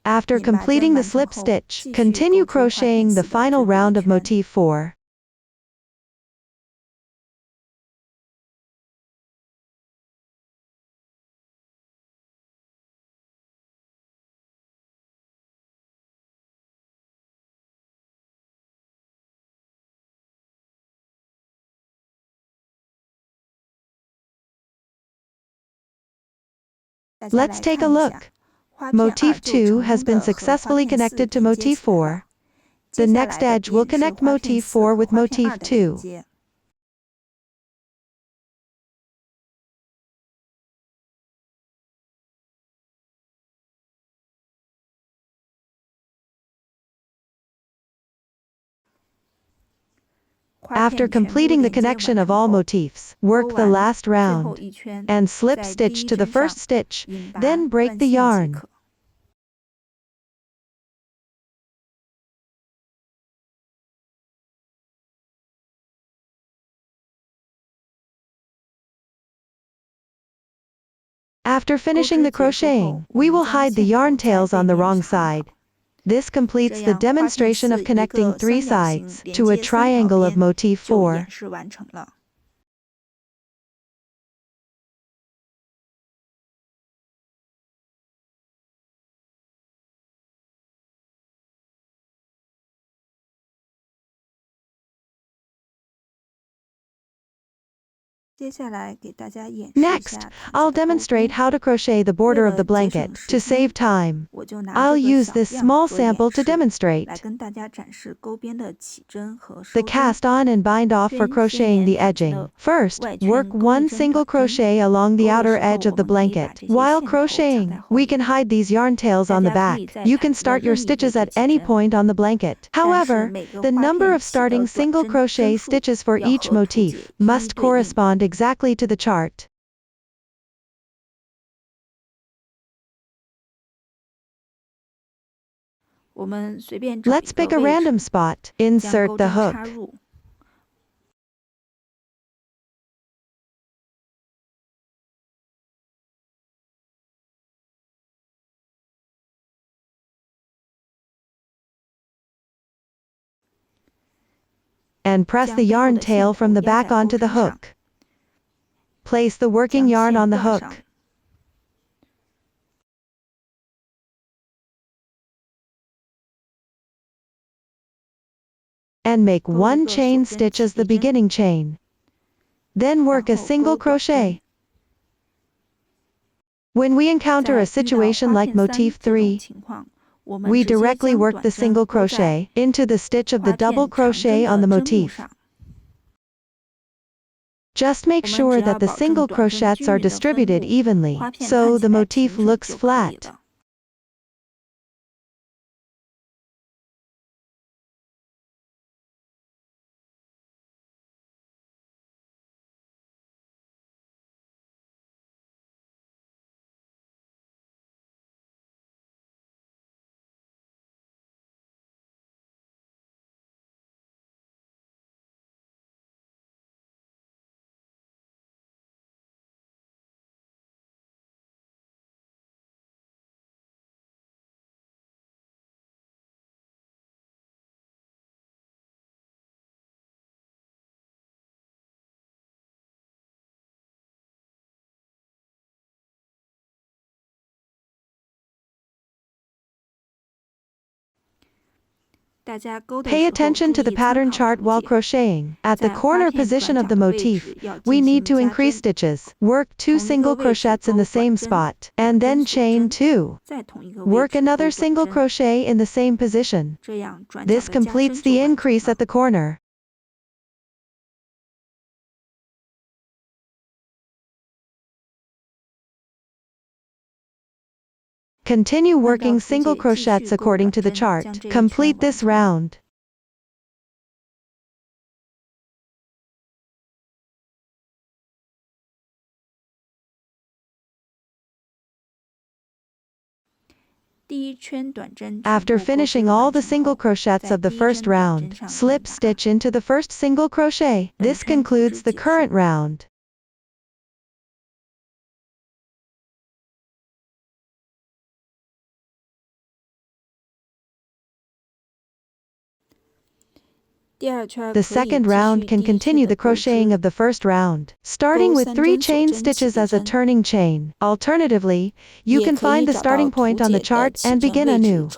After completing the slip stitch, continue crocheting the final round of motif 4. Let's take a look. Motif 2 has been successfully connected to motif 4. The next edge will connect motif 4 with motif 2. After completing the connection of all motifs, work the last round and slip stitch to the first stitch, then break the yarn. After finishing the crocheting, we will hide the yarn tails on the wrong side. This completes the demonstration of connecting 3 sides to a triangle of motif 4. Next, I'll demonstrate how to crochet the border of the blanket. To save time, I'll use this small sample to demonstrate. The cast on and bind off for crocheting the edging. First, work one single crochet along the outer edge of the blanket. While crocheting, we can hide these yarn tails on the back. You can start your stitches at any point on the blanket. However, the number of starting single crochet stitches for each motif must correspond exactly to the chart. Let's pick a random spot. Insert the hook. And press the yarn tail from the back onto the hook. Place the working yarn on the hook. And make one chain stitch as the beginning chain. Then work a single crochet. When we encounter a situation like Motif 3, we directly work the single crochet into the stitch of the double crochet on the motif. Just make 我们 sure 只要 that the 保证 single 短针 crochets 均 are 匀地分 distributed 布， evenly, 花片 so 看起 the 来 motif 平整 looks 就可以 flat. 了。大家勾的 Pay 时候 attention 注 to the 意参 pattern 考 chart 图 while 解。 crocheting. At the 在花 corner 片 position 转 of the 角的位 motif, 置要 we 进 need 行 to 加 increase 针， stitches. Work 2 同一个 single 位置 crochets in 勾 the same 短针， spot, 两 and 针 then 锁 chain 针， 2. 在同一个位 Work 置 another 勾短 single 针， crochet in the same position. 这样转角 This 的加针 completes 就 the 完成 increase 了。 at the corner. Continue 按照 working 图 single 解继续 crochets 勾 according 短 to the 针， chart. 将这一圈 Complete 完 this 成。 round. After finishing all the single crochets of the first round, slip stitch into the first single crochet. This concludes the current round. The second round can continue the crocheting of the first round, starting with 3 chain stitches as a turning chain. Alternatively, you can find the starting point on the chart and begin anew.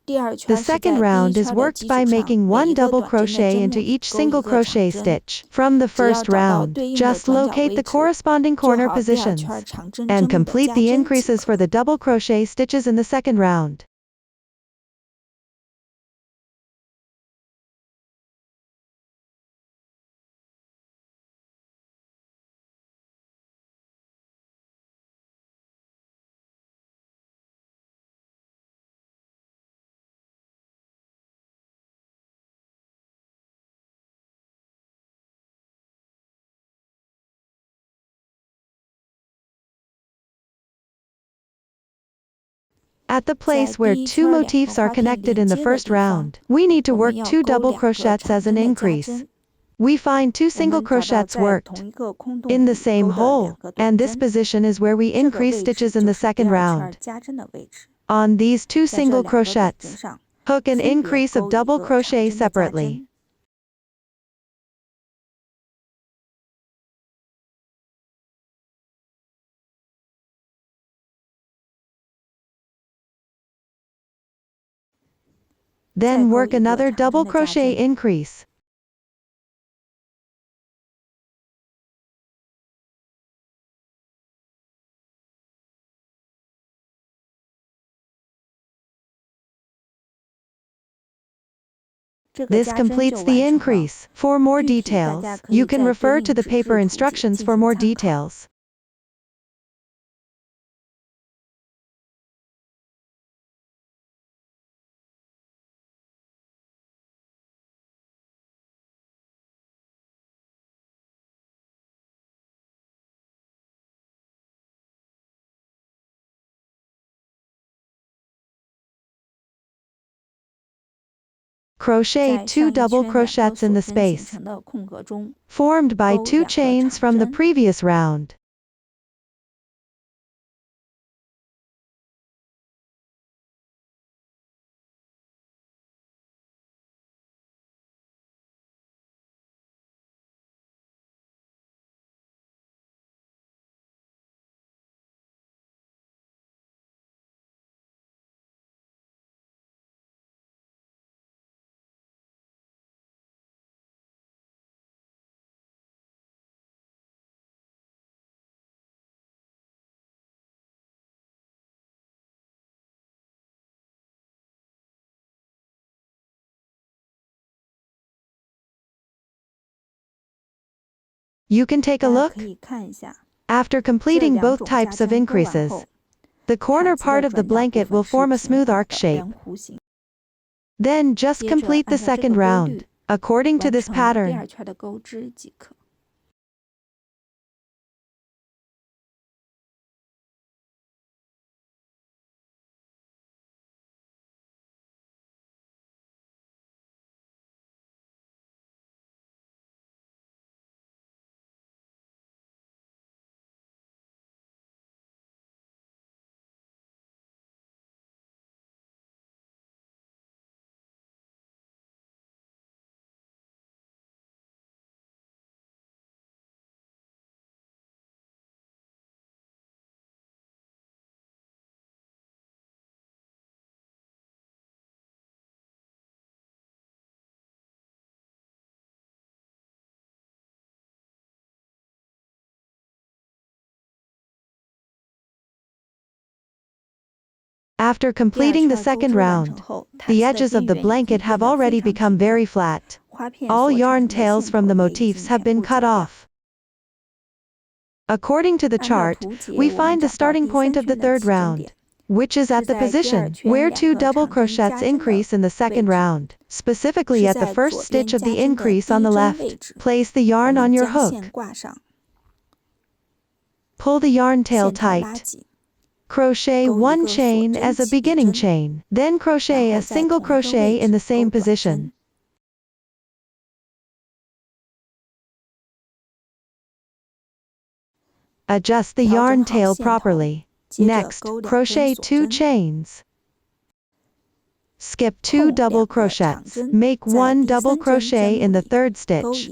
The second round is worked by making 1 double crochet into each single crochet stitch. From the first round, just locate the corresponding corner positions and complete the increases for the double crochet stitches in the second round. At the place where 2 motifs are connected in the first round, we need to work 2 double crochets as an increase. We find 2 single crochets worked in the same hole, and this position is where we increase stitches in the second round. On these 2 single crochets, hook an increase of double crochet separately. Then work another double crochet increase. This completes the increase. For more details, you can refer to the paper instructions for more details. Crochet 2 double crochets in the space formed by 2 chains from the previous round. You can take a 大家 look. 可以看一下， After 这 completing 两 both 种加 types of 针都完 increases, 后， the corner 塔基 part 的 of the 转角部 blanket will 分是 form a 平 smooth 滑 arc 的 shape. 圆弧形。 Then just 接着 complete the 按照这个 second 规 round, 律 according to 完 this 成第 pattern. 二圈的钩织即可。 After completing the second round, the edges of the blanket have already become very flat. All yarn tails from the motifs have been cut off. According to the chart, we find the starting point of the third round, which is at the position where 2 double crochets increase in the second round. Specifically at the first stitch of the increase on the left, place the yarn on your hook. Pull the yarn tail tight. Crochet 1 chain as a beginning chain, then crochet a single crochet in the same position. Adjust the yarn tail properly. Next, crochet 2 chains. Skip 2 double crochets. Make 1 double crochet in the third stitch.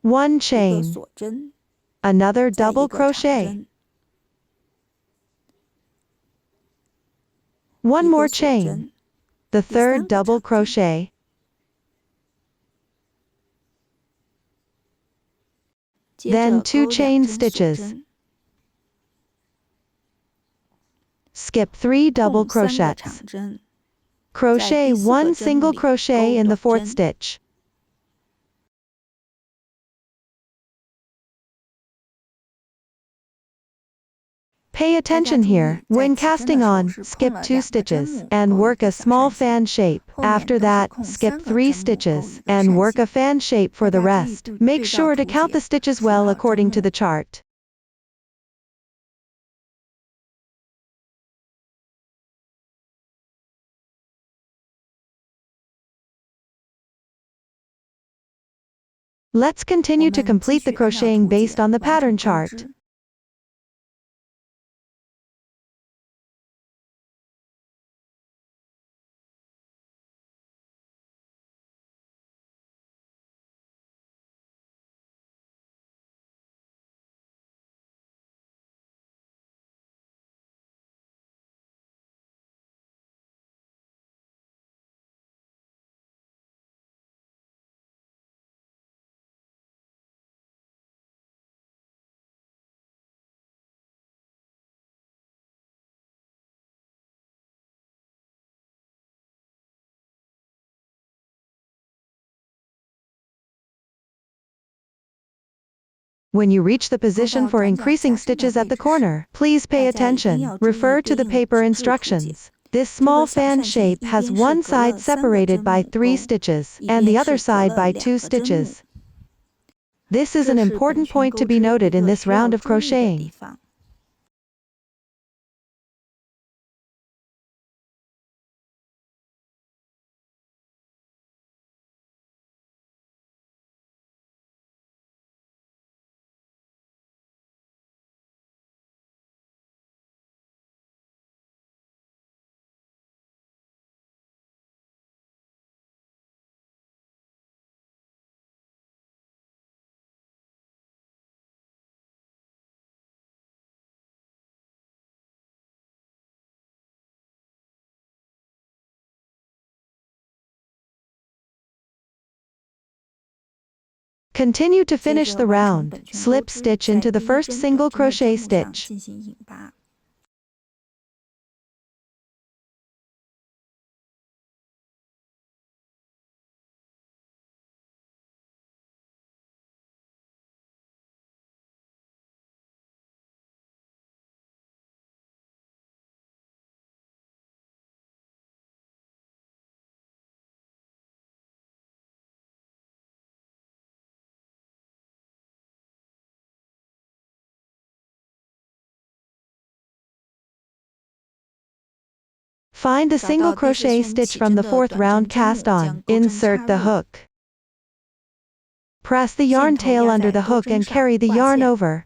1 chain. Another double crochet. 1 more chain. The third double crochet. Then 2 chain stitches. Skip 3 double crochets. Crochet 1 single crochet in the fourth stitch. Pay attention here. When casting on, skip 2 stitches and work a small fan shape. After that, skip 3 stitches and work a fan shape for the rest. Make sure to count the stitches well according to the chart. Let's continue to complete the crocheting based on the pattern chart. When you reach the position for increasing stitches at the corner, please pay attention. Refer to the paper instructions. This small fan shape has one side separated by 3 stitches, and the other side by 2 stitches. This is an important point to be noted in this round of crocheting. Continue to finish the round. Slip stitch into the first single crochet stitch. Find the single crochet stitch from the fourth round cast on. Insert the hook. Press the yarn tail under the hook and carry the yarn over.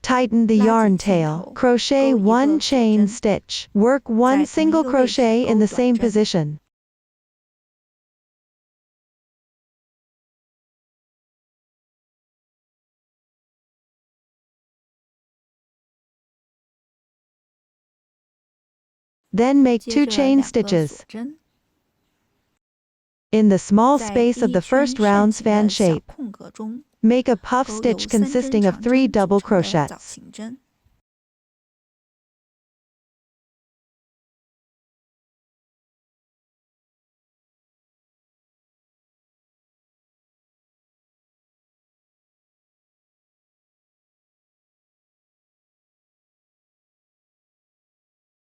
Tighten the yarn tail. Crochet 1 chain stitch. Work 1 single crochet in the same position. Then make 2 chain stitches. In the small space of the first round's fan shape, make a puff stitch consisting of 3 double crochets.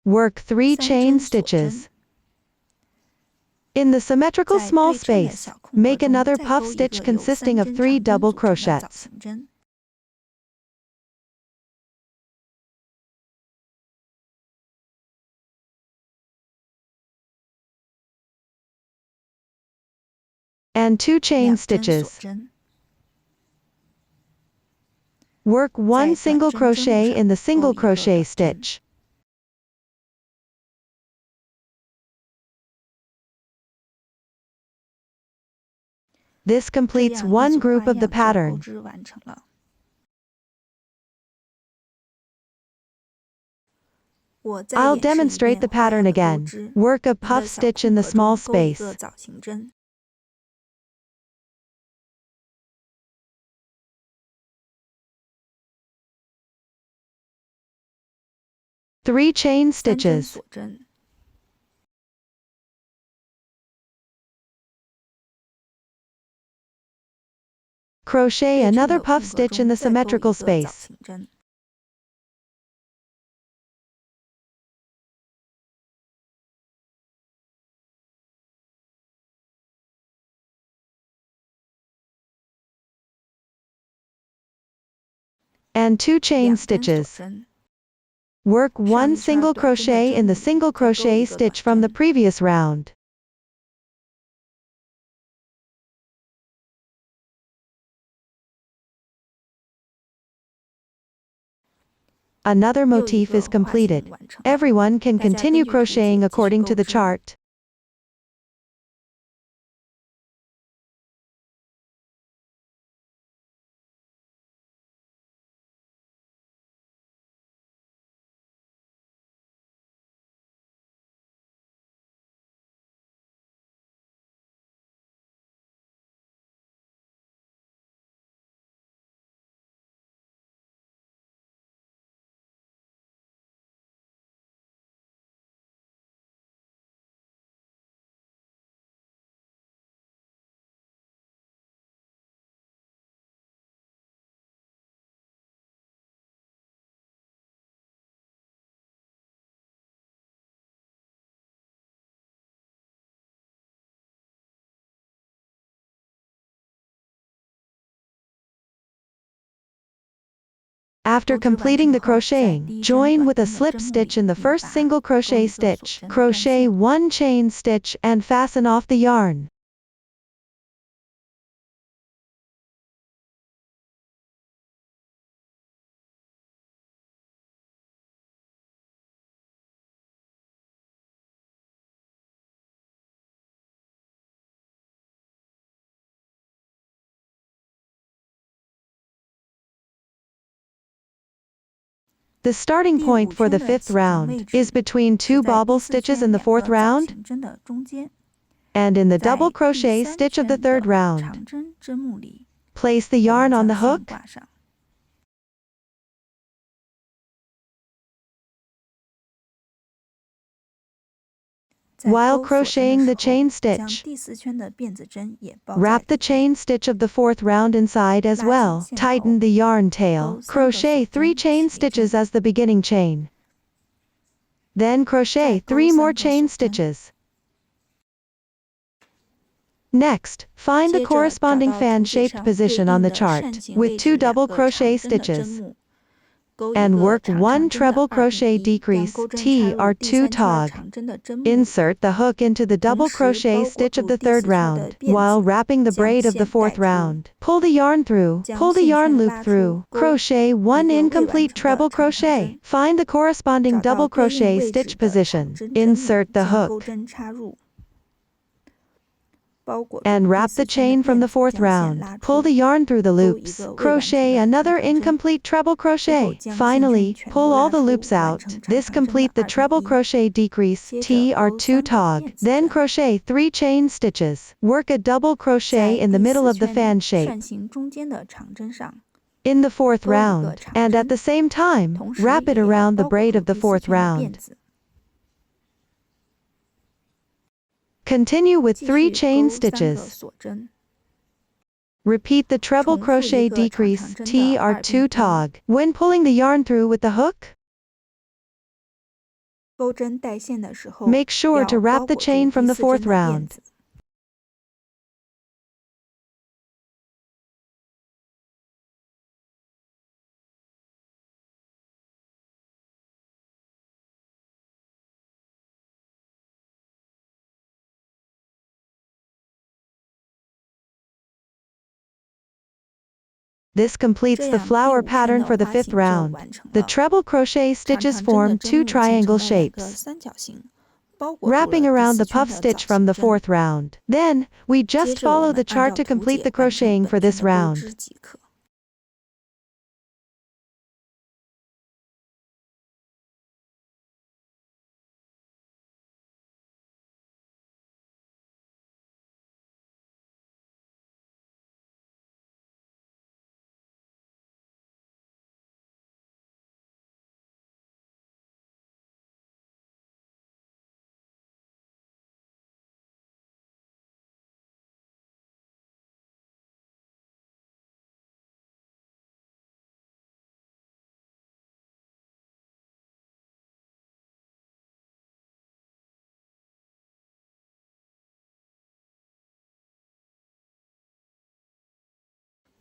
Work 3 chain stitches. In the symmetrical small space, make another puff stitch consisting of 3 double crochets. And 2 chain stitches. Work 1 single crochet in the single crochet stitch. This completes one group of the pattern. I'll demonstrate the pattern again. Work a puff stitch in the small space. 3 chain stitches. Crochet another puff stitch in the symmetrical space. And 2 chain stitches. Work 1 single crochet in the single crochet stitch from the previous round. Another motif is completed. Everyone can continue crocheting according to the chart. After completing the crocheting, join with a slip stitch in the first single crochet stitch. Crochet 1 chain stitch and fasten off the yarn. The starting point for the 5th round is between 2 bobble stitches in the 4th round and in the double crochet stitch of the 3rd round. Place the yarn on the hook. While crocheting the chain stitch, wrap the chain stitch of the 4th round inside as well. Tighten the yarn tail. Crochet 3 chain stitches as the beginning chain. Then crochet 3 more chain stitches. Next, find the 接着 corresponding 找到图纸 fan-shaped 上 position 对 on 应 the 的 chart 扇形 with 位 two 置 double 2个 crochet 长针的针 stitches. 目，勾一 And 个 work 长 one 针的 treble 2 crochet 比1，让 decrease 钩针插 T 入 or 第 two 3圈 tog. 长针的针目， Insert the hook into the 同 double 时 crochet 包裹 stitch of 住 the 第 third 4圈的 round 辫 while 子， wrapping the 将 braid of the 线带 fourth 出， round. Pull the yarn through, 将 pull the 线 yarn 圈 loop 拉 through, 出，钩 crochet 一 one 个未完 incomplete 成的 treble 长长 crochet. 针， Find the corresponding 找到 double 对应 crochet 位置 stitch 的长 position. 针针目， Insert the 将钩 hook 针插入，包裹住 and 第 wrap 4 the 圈的 chain from 辫 the 子， fourth 将线 round. 拉 Pull 出， the yarn through the 钩一 loops, 个未完成 crochet 的长 another 长针， incomplete treble 之后 crochet. 将线圈 Finally, 全 pull 部 all 拉 the 出， loops 完 out. 成长 This 长针的 complete the 2 treble 比1。 crochet decrease 接着 T or 钩 two 3个 tog. 辫子 Then 针， crochet 3 chain stitches. Work a double 在 crochet in the 第 middle 4 of the 圈 fan shape 扇形中间的长针上 in the fourth 钩一个 round, 长 and at 针， the same time, 同时 wrap it 也要 around the 包裹 braid 住 of the 第4 fourth 圈的辫 round. 子， Continue with 继 3 续 chain 钩3个 stitches. 锁针， Repeat the treble 重复 crochet 一个长 decrease 长针 T 的 or 2 two 比1， tog. When pulling the yarn through with the hook, 钩针带线的时候 make sure 要 to wrap 包 the 裹住 chain 第 from the 4针 fourth 的辫 round. 子。This completes 这 the 样第 flower 5圈 pattern 的 for the 花 fifth 型就 round. 完成 The 了。 treble crochet 长 stitches 长针的 form 针 two 目形成 triangle 了2个 shapes, 三角形，包裹住 wrapping 了第 around 4 the 圈 puff 的 stitch 枣 from 形 the 针。 fourth round. Then, we 接 just 着我 follow 们 the 按 chart 照 to 图 complete 解 the 完成 crocheting 本 for 圈 this 的钩 round. 织即可。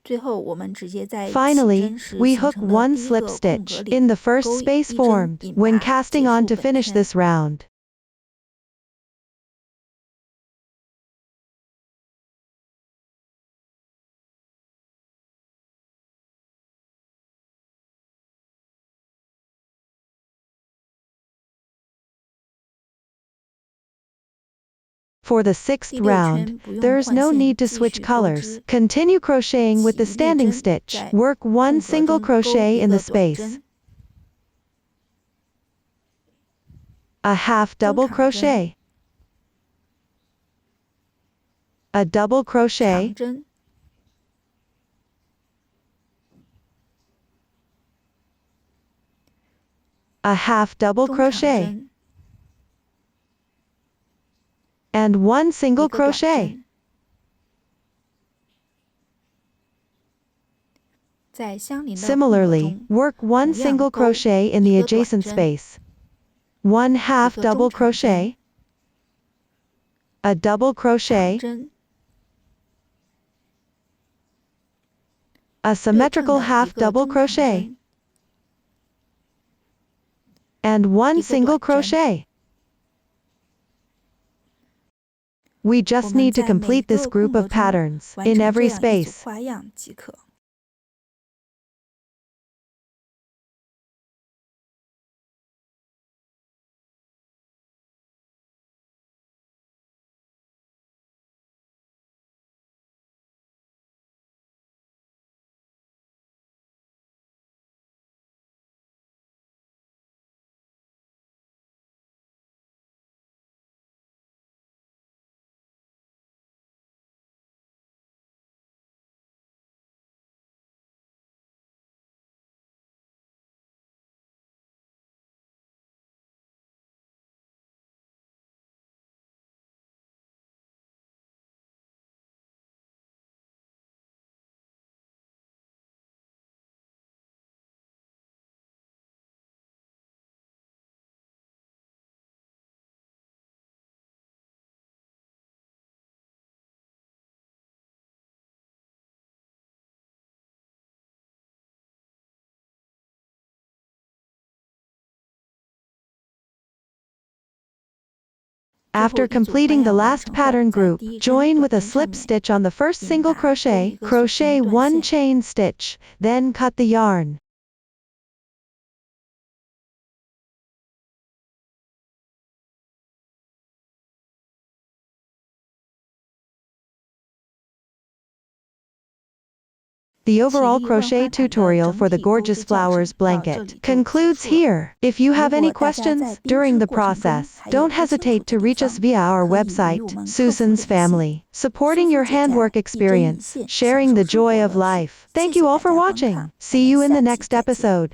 最后我们直接在起 Finally, 针时 we 形 hook 成的 one 第一 slip 个空格 stitch 里 in the first 钩 space 一针 formed 引 when 拔 casting 结 on 束 to 本 finish 圈。 this round. For the sixth 第6 round, 圈不用 there's 换 no 线， need to 继 switch 续钩 colors. 织， Continue crocheting with the 起 standing 列针， stitch. 在 Work 空 one 格 single 中钩 crochet 一 in 个 the 短 space. 针， A half 中 double 长针， crochet. A double 长 crochet. 针， A half double 中长 crochet. 针， And one 一 single 个短 crochet. 针， 在相邻的空格 Similarly, 中 work one 同样 single 钩 crochet in 一 the 个短 adjacent 针， space. One 一 half 个 double 中长针， crochet. A double 长 crochet. 针， A 对称 symmetrical 的一 half 个 double 中长 crochet. 针， And one 一个 single 短针。 crochet. We 我 just 们 need to 在每一 complete this 个空 group 格 of 中 patterns 完 in 成这 every 样一组 space. 花样即可。After completing the last pattern group, join with a slip stitch on the first single crochet, crochet 1 chain stitch, then cut the yarn. The overall crochet tutorial for the gorgeous flowers blanket concludes here. If you have any questions during the process, don't hesitate to reach us via our website, Susan's Family, supporting your handwork experience, sharing the joy of life. Thank you all for watching. See you in the next episode.